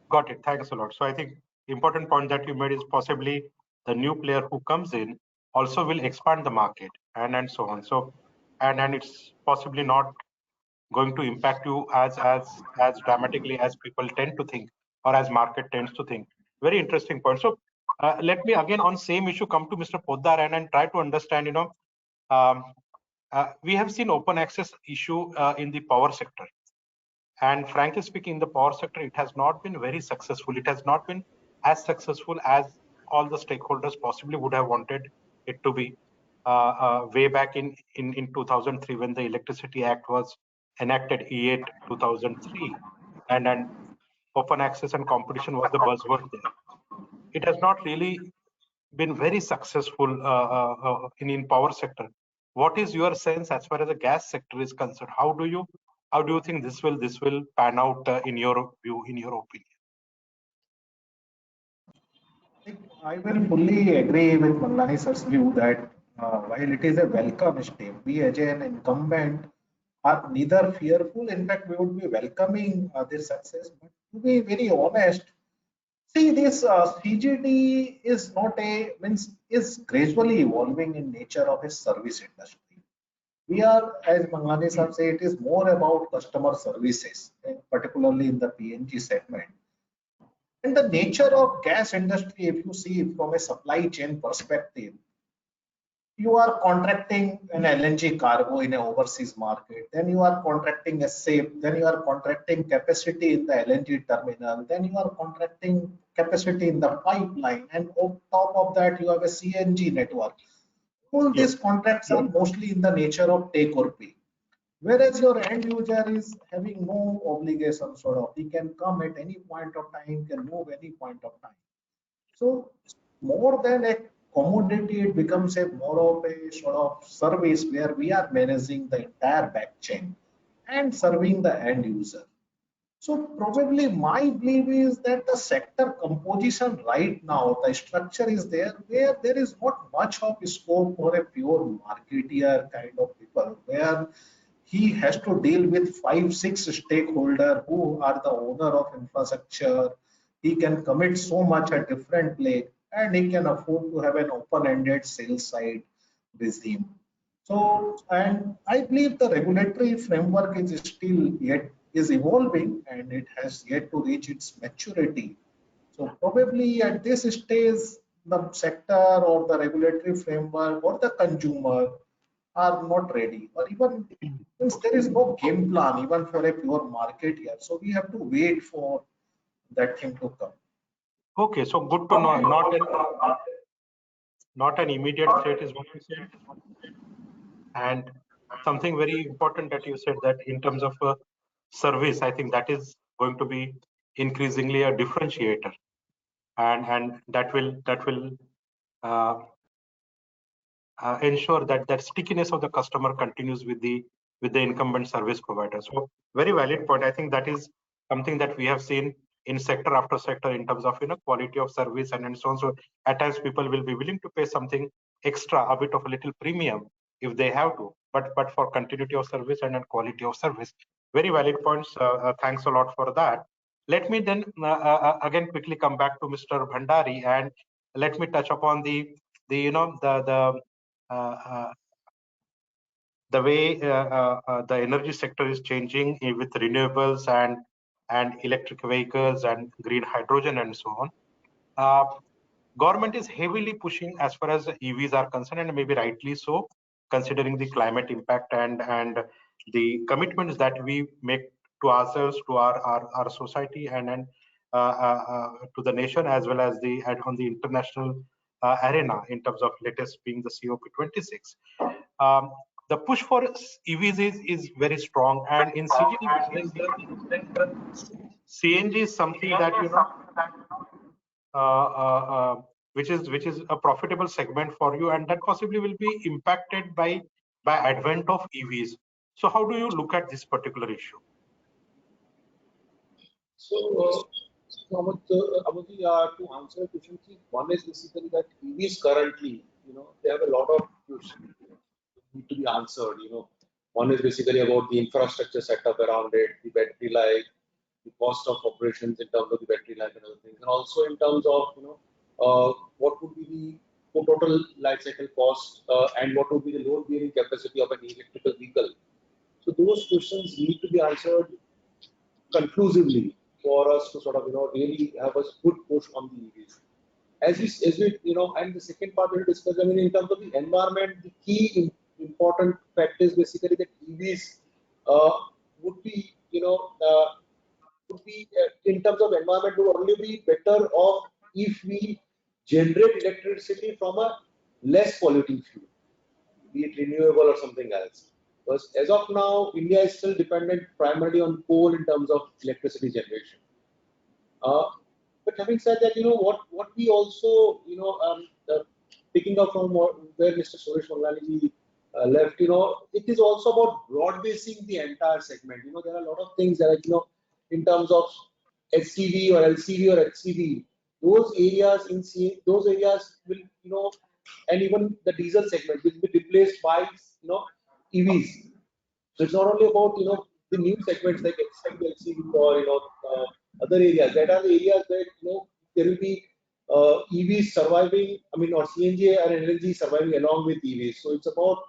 Got it. Thanks a lot. So I think important point that you made is possibly the new player who comes in also will expand the market and so on. So and it's possibly not going to impact you as dramatically as people tend to think or as market tends to think. Very interesting point. So let me again on same issue come to Mr. Poddar and try to understand. We have seen open access issue in the power sector. And frankly speaking, in the power sector, it has not been very successful. It has not been as successful as all the stakeholders possibly would have wanted it to be. Way back in 2003, when the Electricity Act was enacted, E8 2003, and open access and competition was the buzzword there. It has not really been very successful in power sector. What is your sense as far as the gas sector is concerned? How do you think this will pan out in your view, in your opinion? I will fully agree with Manglani sir's view that while it is a welcome step, we as an incumbent are neither fearful. In fact, we would be welcoming this success. But to be very honest, see, this CGD is not is gradually evolving in nature of a service industry. We are, as Manglani sir say, it is more about customer services, particularly in the PNG segment. And the nature of gas industry, if you see from a supply chain perspective, you are contracting an LNG cargo in an overseas market, then you are contracting a SAFE, then you are contracting capacity in the LNG terminal, then you are contracting capacity in the pipeline, and on top of that, you have a CNG network. All these contracts are mostly in the nature of take or pay. Whereas your end user is having no obligation, sort of. He can come at any point of time, can move any point of time. So more than a commodity, it becomes a more of a sort of service where we are managing the entire back chain and serving the end user. So probably my belief is that the sector composition right now, the structure is there where there is not much of scope for a pure marketeer kind of people, where he has to deal with 5-6 stakeholders who are the owner of infrastructure. He can commit so much at different place, and he can afford to have an open-ended sales side regime. So, and I believe the regulatory framework is still yet is evolving, and it has yet to reach its maturity. So probably at this stage, the sector or the regulatory framework or the consumer are not ready, or even since there is no game plan even for a pure market here, so we have to wait for that thing to come. Okay, so good to know. Not an immediate threat is what you said, and something very important that you said, that in terms of service, I think that is going to be increasingly a differentiator, and that will uh, ensure that stickiness of the customer continues with the incumbent service provider. So very valid point. I think that is something that we have seen in sector after sector in terms of quality of service and so on. So at times people will be willing to pay something extra, a bit of a little premium if they have to, but for continuity of service and quality of service. Very valid points. Thanks a lot for that. Let me then again quickly come back to Mr. Bhandari, and let me touch upon the way the energy sector is changing with renewables and electric vehicles and green hydrogen and so on. Government is heavily pushing as far as EVs are concerned, and maybe rightly so, considering the climate impact and the commitments that we make to ourselves, to our society, and to the nation as well as on the international arena in terms of latest being the COP26. The push for EVs is very strong, and in CGD CNG is something that which is a profitable segment for you, and that possibly will be impacted by advent of EVs. So how do you look at this particular issue? So, Amod, to answer the question, one is basically that EVs currently, they have a lot of issues need to be answered. One is basically about the infrastructure setup around it, the battery life, the cost of operations in terms of the battery life and other things, and also in terms of what would be the total life cycle cost and what would be the load bearing capacity of an electrical vehicle. So those questions need to be answered conclusively for us to sort of really have a good push on the EVs. As we and the second part we'll discuss. I mean, in terms of the environment, the key important fact is basically that EVs would be in terms of environment would only be better off if we generate electricity from a less polluting fuel, be it renewable or something else. Because as of now, India is still dependent primarily on coal in terms of electricity generation. But having said that, what we also, picking up from where Mr. Suresh Manglani left, it is also about broad basing the entire segment. There are a lot of things that are, in terms of SCV or LCV or HCV, those areas will, and even the diesel segment will be replaced by, EVs. So it's not only about, the new segments like HCV, LCV or, other areas. That are the areas where, there will be EVs surviving, or CNG and LNG surviving along with EVs. So it's about,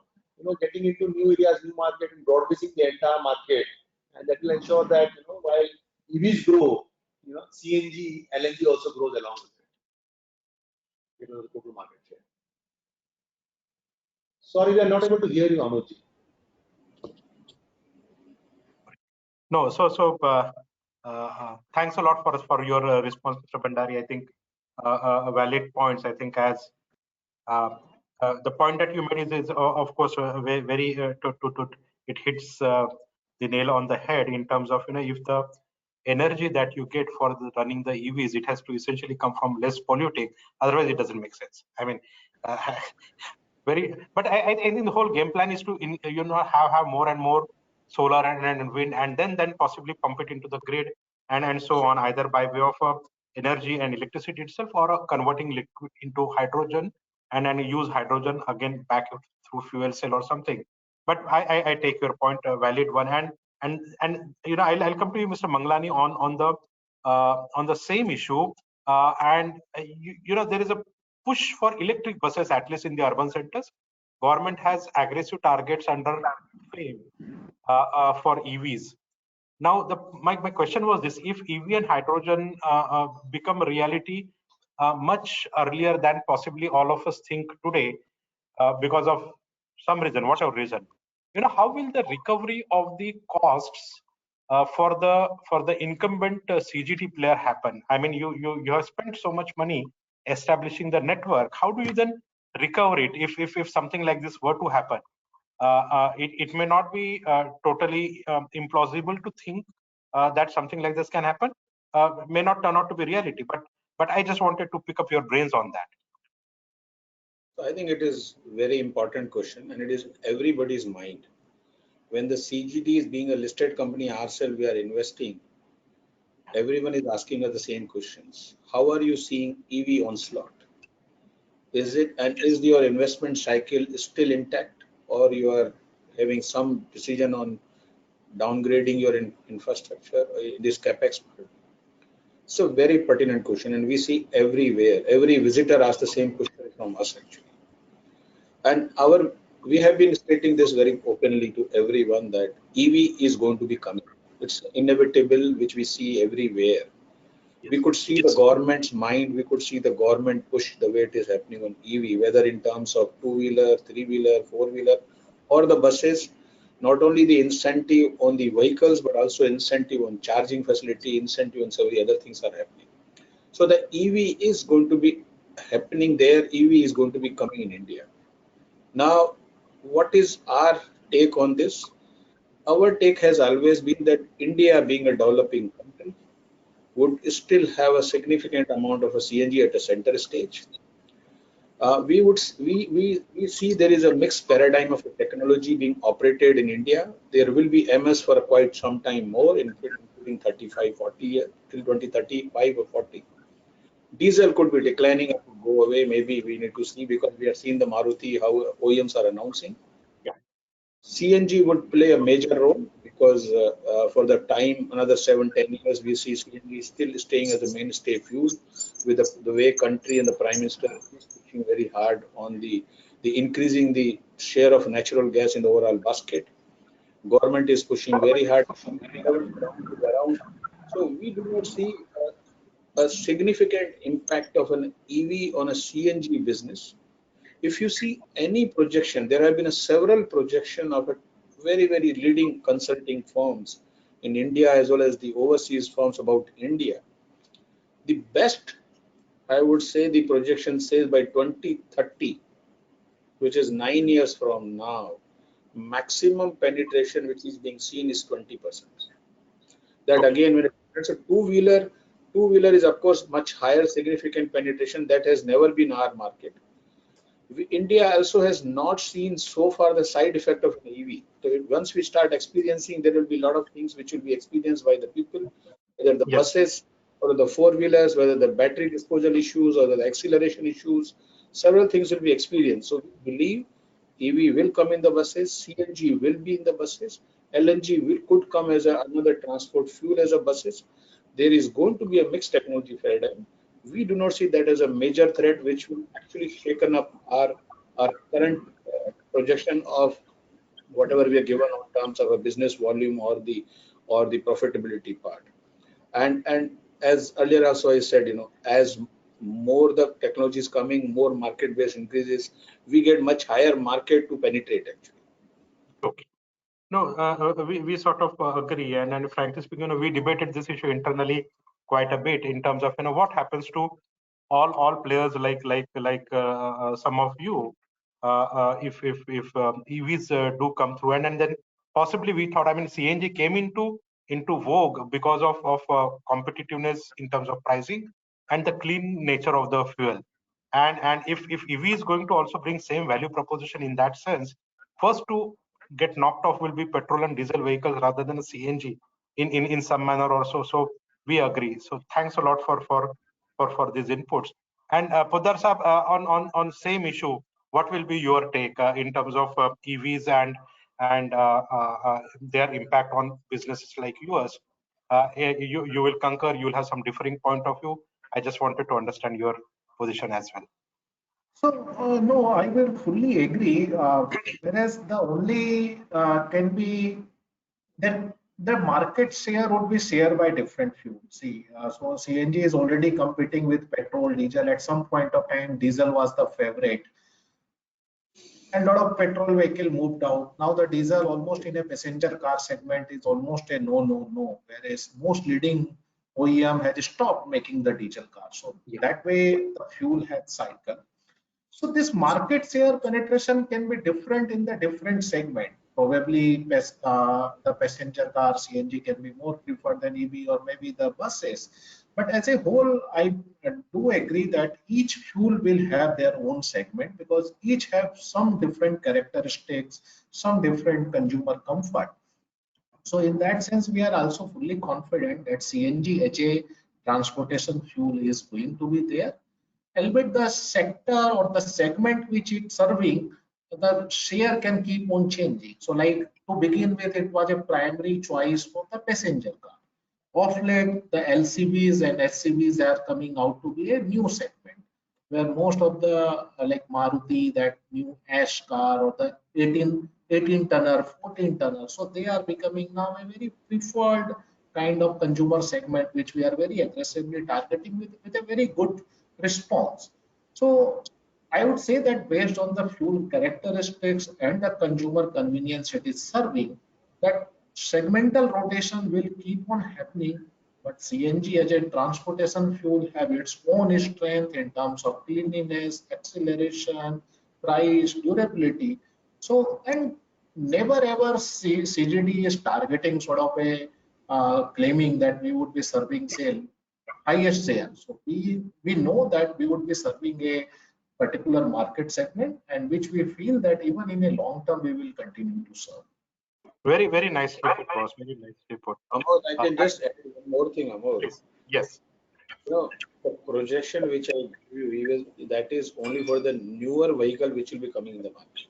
getting into new areas, new market, and broad basing the entire market. And that will ensure that, while EVs grow, CNG, LNG also grows along with it. The total market share. Sorry, we are not able to hear you, Amod. No, thanks a lot for your response, Mr. Bhandari. I think valid points. I think as the point that you made is of course very it hits the nail on the head in terms of if the energy that you get for running the EVs, it has to essentially come from less polluting. Otherwise, it doesn't make sense. I mean, but I think the whole game plan is to have more and more solar and wind, and then possibly pump it into the grid and so on, either by way of energy and electricity itself, or converting liquid into hydrogen and then use hydrogen again back through fuel cell or something. But I take your point, a valid one, and I'll come to you, Mr. Manglani, on the same issue, and there is a push for electric buses, at least in the urban centers. Government has aggressive targets under FAME for EVs. Now, my question was this: if EV and hydrogen become a reality much earlier than possibly all of us think today, because of some reason, whatever reason, how will the recovery of the costs for the incumbent CGT player happen? I mean, you have spent so much money establishing the network. How do you then recover it if something like this were to happen? It may not be totally implausible to think that something like this can happen. May not turn out to be reality, but I just wanted to pick up your brains on that. So I think it is very important question, and it is everybody's mind. When the CGD is being a listed company, ourselves we are investing. Everyone is asking us the same questions. How are you seeing EV onslaught? Is your investment cycle still intact, or you are having some decision on downgrading your infrastructure, this capex part? So very pertinent question, and we see everywhere. Every visitor asks the same question from us actually. And we have been stating this very openly to everyone that EV is going to be coming. It's inevitable, which we see everywhere. We could see the government's mind, we could see the government push the way it is happening on EV, whether in terms of two-wheeler, three-wheeler, four-wheeler, or the buses. not only the incentive on the vehicles, but also incentive on charging facility, incentive on several other things are happening. So the EV is going to be happening there. EV is going to be coming in India. Now, what is our take on this? Our take has always been that India, being a developing country, would still have a significant amount of a CNG at a center stage. We see there is a mixed paradigm of technology being operated in India. There will be MS for quite some time more, including 35, 40 years, till 2035 or 40. Diesel could be declining or could go away. Maybe we need to see, because we are seeing the Maruti, how OEMs are announcing. CNG would play a major role, because for the time, another 7-10 years, we see CNG still staying as a mainstay fuel, with the way country and the Prime Minister is pushing very hard on the increasing the share of natural gas in the overall basket. Government is pushing very hard around. So we do not see a significant impact of an EV on a CNG business. If you see any projection, there have been several projection of a very leading consulting firms in India as well as the overseas firms about India. The best, I would say, the projection says by 2030, which is 9 years from now, maximum penetration which is being seen is 20%. That again, when it's a two-wheeler is of course much higher significant penetration. That has never been our market. India also has not seen so far the side effect of an EV. So once we start experiencing, there will be a lot of things which will be experienced by the people, whether the buses or the four-wheelers, whether the battery disposal issues or the acceleration issues, several things will be experienced. So we believe EV will come in the buses, CNG will be in the buses, LNG could come as another transport fuel as a buses. There is going to be a mixed technology paradigm. We do not see that as a major threat which will actually shaken up our current projection of whatever we are given in terms of a business volume or the profitability part. And as earlier also I said, as more the technology is coming, more market base increases, we get much higher market to penetrate actually. Okay. No, we sort of agree, and frankly speaking, we debated this issue internally quite a bit in terms of what happens to all players like some of you if EVs do come through, and then possibly we thought, CNG came into vogue because of competitiveness in terms of pricing and the clean nature of the fuel, and if EV is going to also bring same value proposition in that sense, first to get knocked off will be petrol and diesel vehicles rather than a CNG in some manner or so. So we agree. So thanks a lot for these inputs. And Poddar Sahab, on same issue, what will be your take in terms of EVs and their impact on businesses like yours? You will concur. You will have some differing point of view. I just wanted to understand your position as well. So, no, I will fully agree. Whereas the only can be that the market share would be shared by different fuels. See, so CNG is already competing with petrol, diesel. At some point of time, diesel was the favorite. And a lot of petrol vehicle moved out. Now the diesel almost in a passenger car segment is almost a no. Whereas most leading OEM has stopped making the diesel car. So that way the fuel has cycled. So this market share penetration can be different in the different segment. Probably the passenger car CNG can be more preferred than EV or maybe the buses. But as a whole, I do agree that each fuel will have their own segment because each have some different characteristics, some different consumer comfort. So in that sense, we are also fully confident that CNG as a transportation fuel is going to be there. Albeit the sector or the segment which it's serving, the share can keep on changing. So like to begin with, it was a primary choice for the passenger car. Of late, the LCVs and SCVs are coming out to be a new segment where most of the like Maruti, that new Ash car or the 18 tonner, 14 tonner. So they are becoming now a very preferred kind of consumer segment, which we are very aggressively targeting with a very good response. So I would say that based on the fuel characteristics and the consumer convenience it is serving, that segmental rotation will keep on happening. But CNG as a transportation fuel have its own strength in terms of cleanliness, acceleration, price, durability. So, and never ever CGD is targeting sort of a claiming that we would be serving, say, highest share. So we know that we would be serving a particular market segment and which we feel that even in a long term we will continue to serve. Very, very nicely put, boss. Very nicely put. Amod, I can just add one more thing, Amod. Please. Yes. You know, the projection which I give you, that is only for the newer vehicle which will be coming in the market.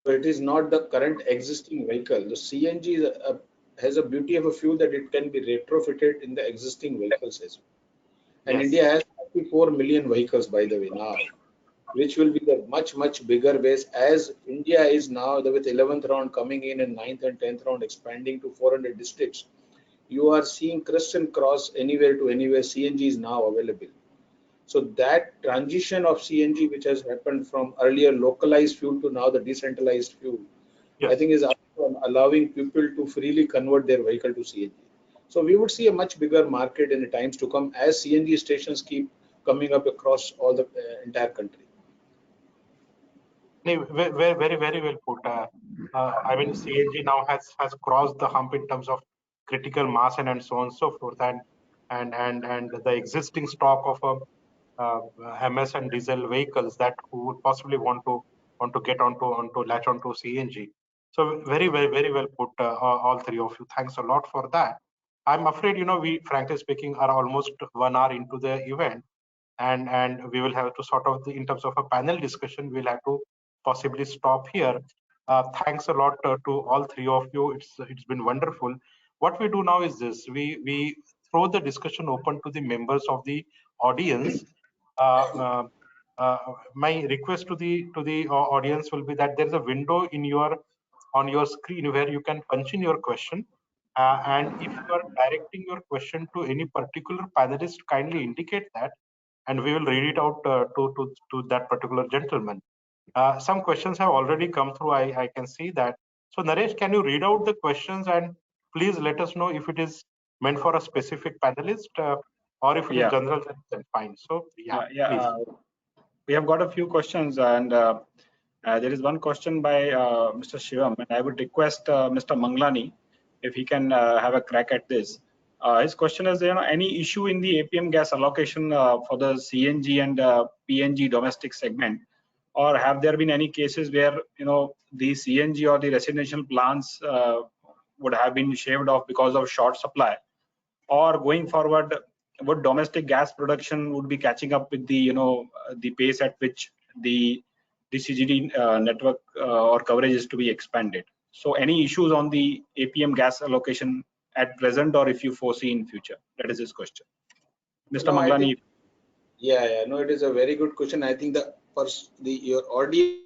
So it is not the current existing vehicle. The CNG is has a beauty of a fuel that it can be retrofitted in the existing vehicles as well. And Yes. India has 34 million vehicles, by the way, now, which will be the much bigger base as India is now with 11th round coming in and 9th and 10th round expanding to 400 districts. You are seeing crest and cross anywhere to anywhere. CNG is now available. So that transition of CNG, which has happened from earlier localized fuel to now the decentralized fuel, Yes. I think is also allowing people to freely convert their vehicle to CNG. So we would see a much bigger market in the times to come as CNG stations keep coming up across all the entire country. Very well put. I mean, CNG now has crossed the hump in terms of critical mass and so on and so forth, and the existing stock of MS and diesel vehicles that who would possibly want to get onto latch onto CNG. So very well put, all three of you. Thanks a lot for that. I'm afraid, we frankly speaking are almost 1 hour into the event, and we will have to sort of in terms of a panel discussion, we'll have to possibly stop here. Thanks a lot to all three of you. It's been wonderful. What we do now is this: we throw the discussion open to the members of the audience. My request to the audience will be that there's a window on your screen where you can punch in your question, and if you are directing your question to any particular panelist, kindly indicate that, and we will read it out to that particular gentleman. Some questions have already come through. I can see that. So Naresh, can you read out the questions and please let us know if it is meant for a specific panelist or if it is general, then fine. So please. We have got a few questions, and there is one question by Mr. Shivam, and I would request Mr. Manglani if he can have a crack at this. His question is, any issue in the APM gas allocation for the CNG and PNG domestic segment, or have there been any cases where the CNG or the residential plants would have been shaved off because of short supply, or going forward, would domestic gas production would be catching up with the the pace at which the CGD network or coverage is to be expanded? So any issues on the APM gas allocation at present, or if you foresee in future? That is his question. Mr. Manglani. No, it is a very good question. I think your audience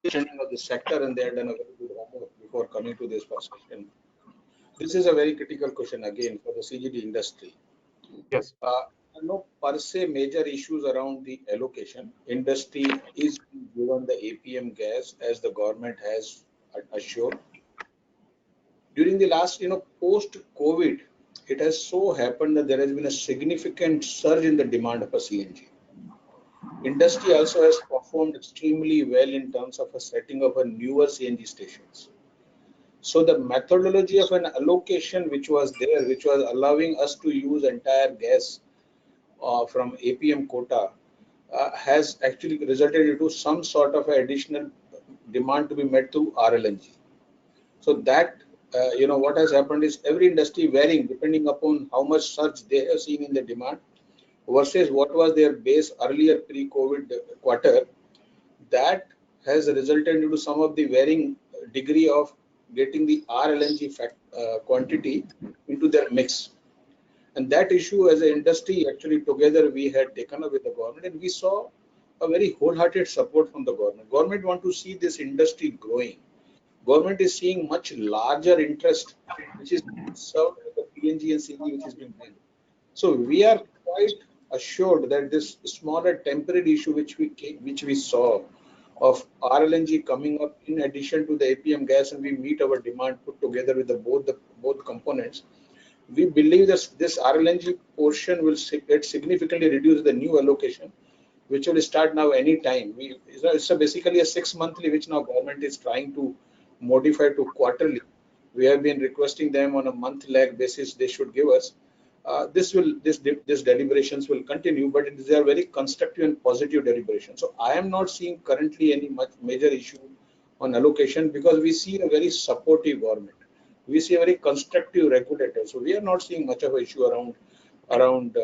of the sector, and they have done a very good homework before coming to this first question. This is a very critical question again for the CGD industry. Yes. No per se major issues around the allocation. Industry is given the APM gas as the government has assured. During the last, post-COVID, it has so happened that there has been a significant surge in the demand of a CNG. Industry also has performed extremely well in terms of setting up a newer CNG stations. So the methodology of an allocation which was there, which was allowing us to use entire gas from APM quota, has actually resulted into some sort of additional demand to be met through RLNG. So that, what has happened is every industry varying depending upon how much surge they have seen in the demand versus what was their base earlier pre-COVID quarter. That has resulted into some of the varying degree of getting the RLNG quantity into their mix. And that issue as an industry, actually together we had taken up with the government, and we saw a very wholehearted support from the government. Government want to see this industry growing. Government is seeing much larger interest, which is served with the PNG and CNG, which has been done. So we are quite assured that this small and temporary issue which we saw of RLNG coming up in addition to the APM gas, and we meet our demand put together with both components, we believe that this RLNG portion will get significantly reduce the new allocation, which will start now any time. It's basically a 6 monthly, which now government is trying to modify to quarterly. We have been requesting them on a month lag basis. They should give us. This deliberations will continue, but they are very constructive and positive deliberations. So I am not seeing currently any much major issue on allocation, because we see a very supportive government. We see a very constructive regulator. So we are not seeing much of an issue around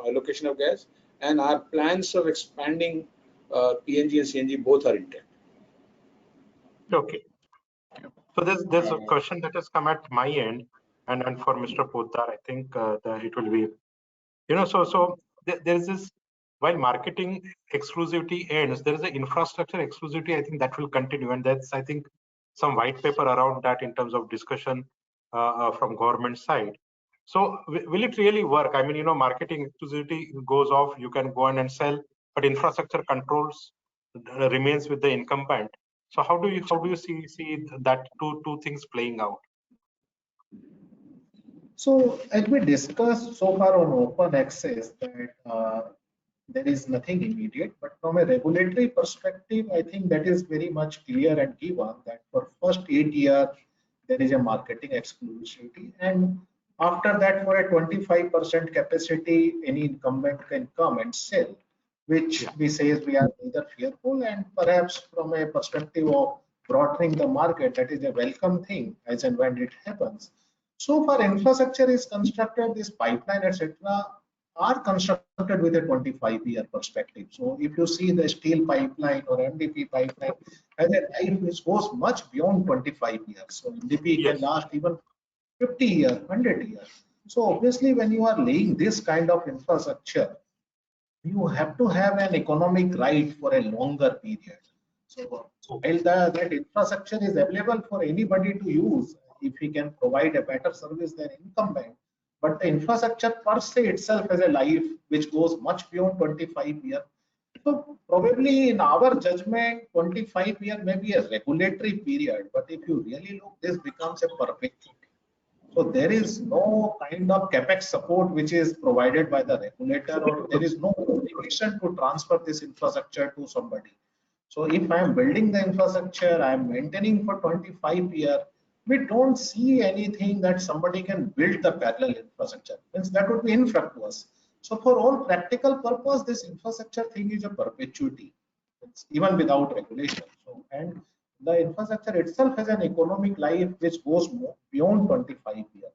allocation of gas, and our plans of expanding PNG and CNG both are intact. Okay. So there's a question that has come at my end, and for Mr. Poddar, I think that it will be, so there's this, while marketing exclusivity ends, there is an infrastructure exclusivity. I think that will continue, and that's, I think, some white paper around that in terms of discussion from government side. So will it really work? I mean, marketing exclusivity goes off, you can go in and sell, but infrastructure controls remains with the incumbent. So how do you see that two things playing out? So as we discussed so far on open access, that there is nothing immediate, but from a regulatory perspective, I think that is very much clear and given that for first 8 years there is a marketing exclusivity, and after that for a 25% capacity, any incumbent can come and sell, which we say we are neither fearful, and perhaps from a perspective of broadening the market, that is a welcome thing as and when it happens. So far infrastructure is constructed, this pipeline, etc., are constructed with a 25-year perspective. So if you see the steel pipeline or MDP pipeline, and a life which goes much beyond 25 years. So MDP can last even 50 years, 100 years. So obviously when you are laying this kind of infrastructure, you have to have an economic right for a longer period. So while that infrastructure is available for anybody to use, if he can provide a better service than incumbent, but the infrastructure per se itself has a life which goes much beyond 25 years. So probably in our judgment, 25 years may be a regulatory period, but if you really look, this becomes a perpetuity. So there is no kind of capex support which is provided by the regulator, or there is no obligation to transfer this infrastructure to somebody. So if I am building the infrastructure, I am maintaining for 25 years, we don't see anything that somebody can build the parallel infrastructure. Means that would be infructuous. So for all practical purpose, this infrastructure thing is a perpetuity, even without regulation. So, and the infrastructure itself has an economic life which goes beyond 25 years.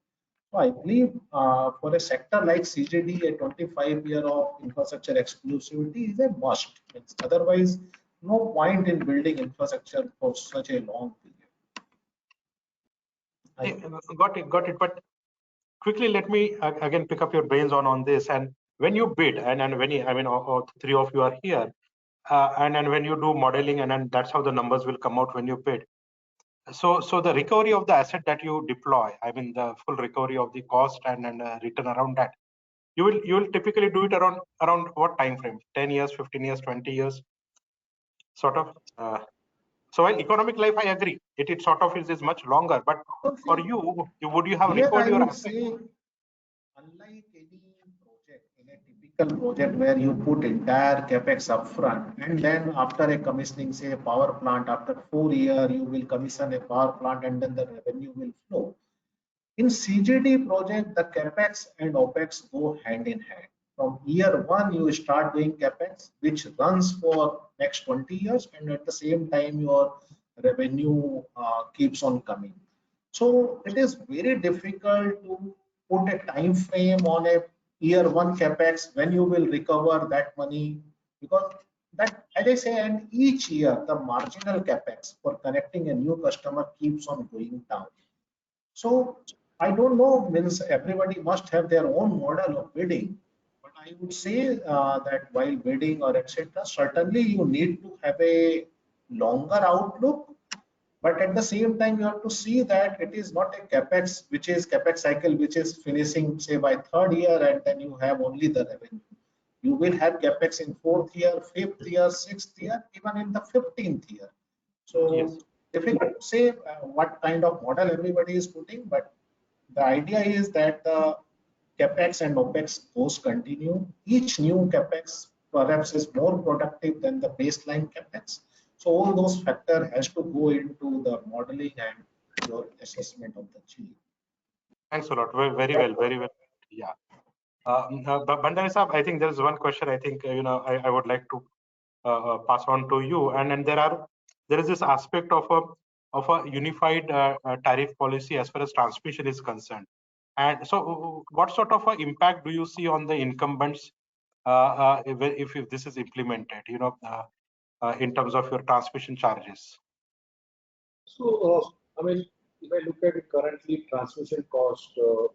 So I believe for a sector like CGD, a 25-year of infrastructure exclusivity is a must. It's otherwise, no point in building infrastructure for such a long period. Got it. But quickly, let me again pick up your brains on this. And when you bid, and when you, I mean, all three of you are here, and when you do modeling, and then that's how the numbers will come out when you bid. So the recovery of the asset that you deploy, I mean, the full recovery of the cost and return around that, you will typically do it around what time frame? 10 years, 15 years, 20 years, sort of. So while economic life, I agree, it sort of is much longer. But for you, would you have recovered your asset? Unlike any project, in a typical project where you put entire capex upfront, and then after a commissioning, say a power plant, after 4 years you will commission a power plant, and then the revenue will flow. In CGD project, the capex and opex go hand in hand. From year one, you start doing capex, which runs for next 20 years, and at the same time, your revenue keeps on coming. So it is very difficult to put a time frame on a year one capex when you will recover that money, because that, as I say, and each year the marginal capex for connecting a new customer keeps on going down. So I don't know, means everybody must have their own model of bidding, but I would say that while bidding or etc., certainly you need to have a longer outlook, but at the same time you have to see that it is not a capex, which is capex cycle which is finishing say by 3rd year, and then you have only the revenue. You will have capex in 4th year, 5th year, 6th year, even in the 15th year. So Yes. difficult to say what kind of model everybody is putting, but the idea is that the capex and opex goes continue. Each new capex perhaps is more productive than the baseline capex. So all those factors has to go into the modeling and your assessment of the GE. Thanks a lot. Very well. Very well. Yeah. Bhandari Saab, I think there is one question. I think I would like to pass on to you. And there is this aspect of a unified tariff policy as far as transmission is concerned. And so, what sort of impact do you see on the incumbents if this is implemented? In terms of your transmission charges. So, I mean, if I look at it currently, transmission cost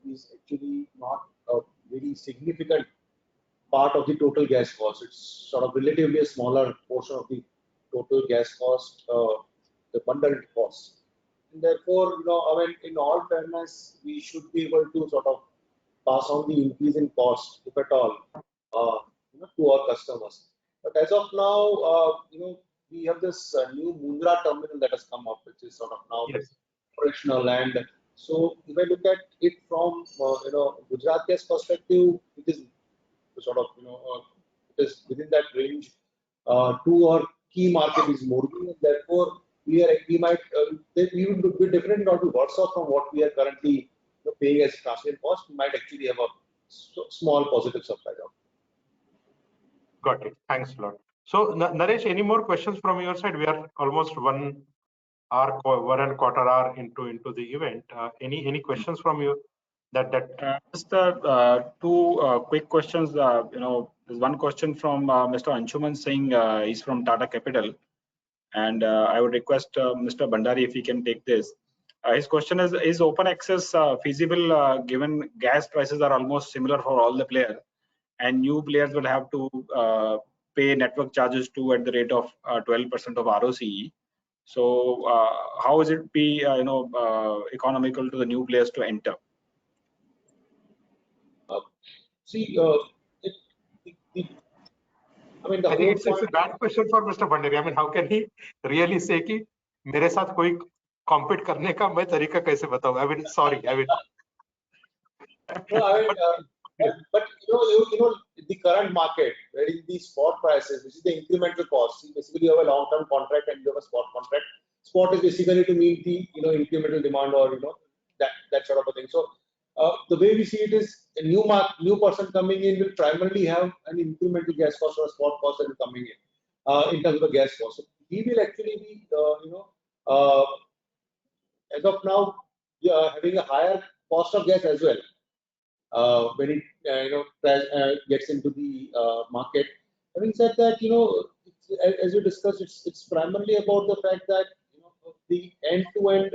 is actually not a very significant part of the total gas cost. It's sort of relatively a smaller portion of the total gas cost, the bundled cost. And therefore, I mean, in all fairness, we should be able to sort of pass on the increase in cost, if at all, to our customers. But as of now, we have this new Mundra terminal that has come up, which is sort of now operational. And so, if I look at it from Gujarat gas perspective, it is sort of it is within that range. To our key market is Morbi, and therefore we might we would be different, not be worse off from what we are currently paying as transmission cost. We might actually have a small positive surprise out. Got it. Thanks a lot. So, Naresh, any more questions from your side? We are almost 1 hour, 1.25 hours into the event. Any questions from you? Just two quick questions. There's one question from Mr. Anshuman Singh. He's from Tata Capital, and I would request Mr. Bhandari if he can take this. His question is open access feasible given gas prices are almost similar for all the players, and new players will have to pay network charges too at the rate of 12% of ROCE. So how is it be economical to the new players to enter? See, I mean, I think it's a bad question for Mr. Bhandari. I mean, how can he really say कि मेरे साथ कोई compete करने का मैं तरीका कैसे बताऊं? I mean, sorry. I mean, no, I mean, but the current market, where is the spot prices, which is the incremental cost. See, basically, you have a long-term contract and you have a spot contract. Spot is basically to meet the incremental demand or that sort of a thing. So the way we see it is a new person coming in will primarily have an incremental gas cost or a spot cost that is coming in terms of the gas cost. So he will actually be as of now having a higher cost of gas as well when it gets into the market. Having said that, as you discussed, it's primarily about the fact that the end-to-end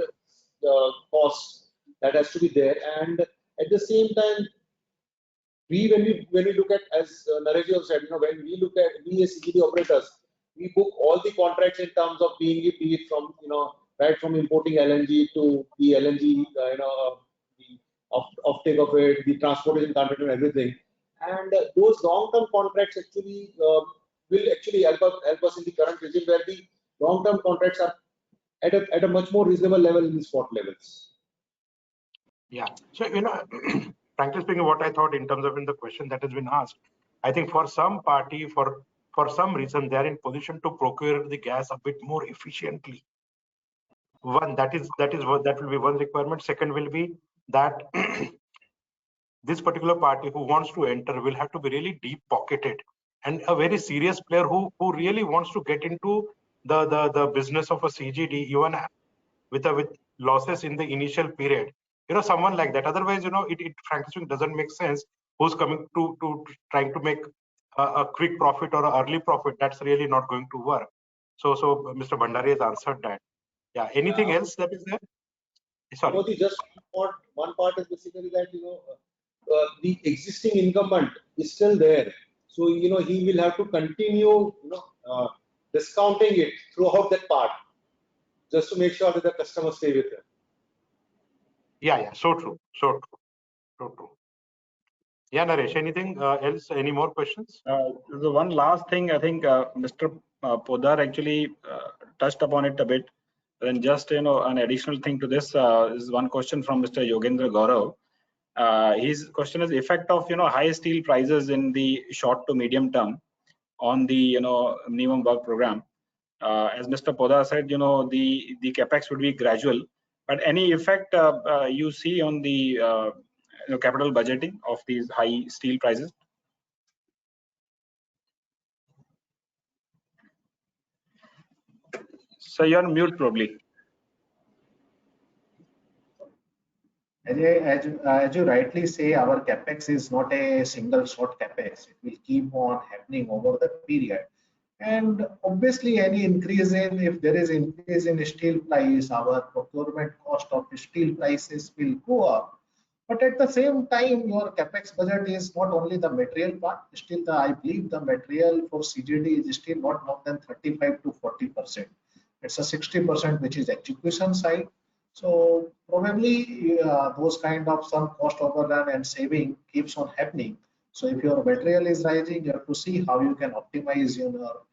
cost that has to be there, and at the same time, when we look at, as Naresh also said, when we as CGD operators, we book all the contracts in terms of be it from right from importing LNG to the LNG, the offtake of it, the transportation contract and everything, and those long-term contracts actually will actually help us in the current regime where the long-term contracts are at a much more reasonable level in the spot levels. Yeah. So, frankly speaking, what I thought in terms of in the question that has been asked, I think for some party, for some reason, they are in position to procure the gas a bit more efficiently. One, that will be one requirement. Second will be that this particular party who wants to enter will have to be really deep pocketed and a very serious player who really wants to get into the business of a CGD, even with losses in the initial period. Someone like that. Otherwise, it frankly doesn't make sense. Who's coming to trying to make a quick profit or an early profit? That's really not going to work. So Mr. Bhandari has answered that. Yeah. Anything else that is there? Sorry. Just one part is basically that the existing incumbent is still there, so he will have to continue discounting it throughout that part, just to make sure that the customers stay with him. Yeah. So true. Yeah, Naresh, anything else? Any more questions? The one last thing, I think Mr. Poddar actually touched upon it a bit. And just an additional thing to this is one question from Mr. Yogendra Gaurav. His question is effect of high steel prices in the short to medium term on the minimum work program. As Mr. Poddar said, the capex would be gradual, but any effect you see on the capital budgeting of these high steel prices? So you're on mute probably. As you rightly say, our capex is not a single shot capex. It will keep on happening over the period. And obviously, any increase in, if there is increase in steel price, our procurement cost of steel prices will go up. But at the same time, your capex budget is not only the material part. Still, I believe the material for CGD is still not more than 35 to 40%. It's a 60% which is execution side. So probably those kind of some cost overrun and saving keeps on happening. So if your material is rising, you have to see how you can optimize your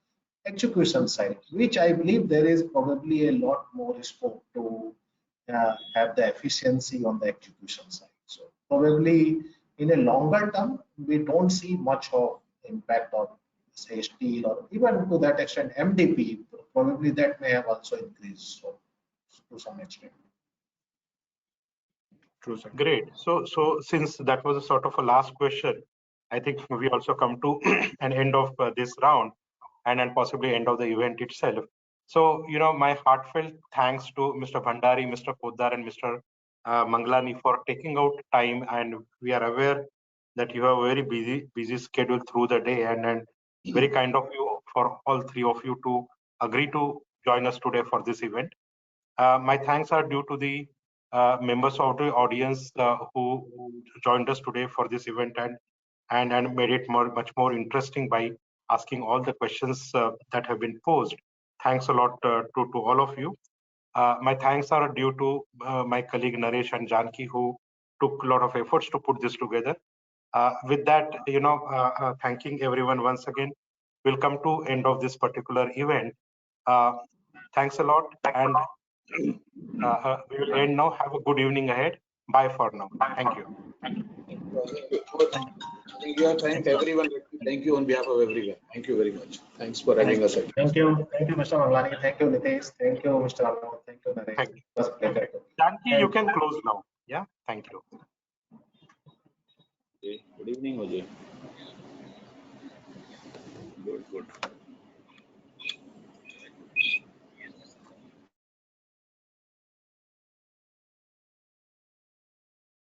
execution side, which I believe there is probably a lot more scope to have the efficiency on the execution side. So probably in a longer term, we don't see much of impact on say steel or even to that extent MDP. Probably that may have also increased so to some extent. True, sir. Great. So since that was a sort of a last question, I think we also come to an end of this round and possibly end of the event itself. So, my heartfelt thanks to Mr. Bhandari, Mr. Poddar, and Mr. Manglani for taking out time. And we are aware that you have a very busy schedule through the day, and very kind of you for all three of you to agree to join us today for this event. My thanks are due to the members of the audience who joined us today for this event and made it much more interesting by asking all the questions that have been posed. Thanks a lot to all of you. My thanks are due to my colleague Naresh and Janki, who took a lot of efforts to put this together. With that, thanking everyone once again, we'll come to end of this particular event. Thanks a lot, and we will end now. Have a good evening ahead. Bye for now. Thank you. We are thank everyone. Thank you on behalf of everyone. Thank you very much. Thanks for having us. Thank you, Mr. Manglani. Thank you, Nitesh. Thank you, Mr. Amod. Thank you, Naresh. Thank you. It was a pleasure. Janki, you can close now. Yeah, thank you. Good evening, Ajay. Good.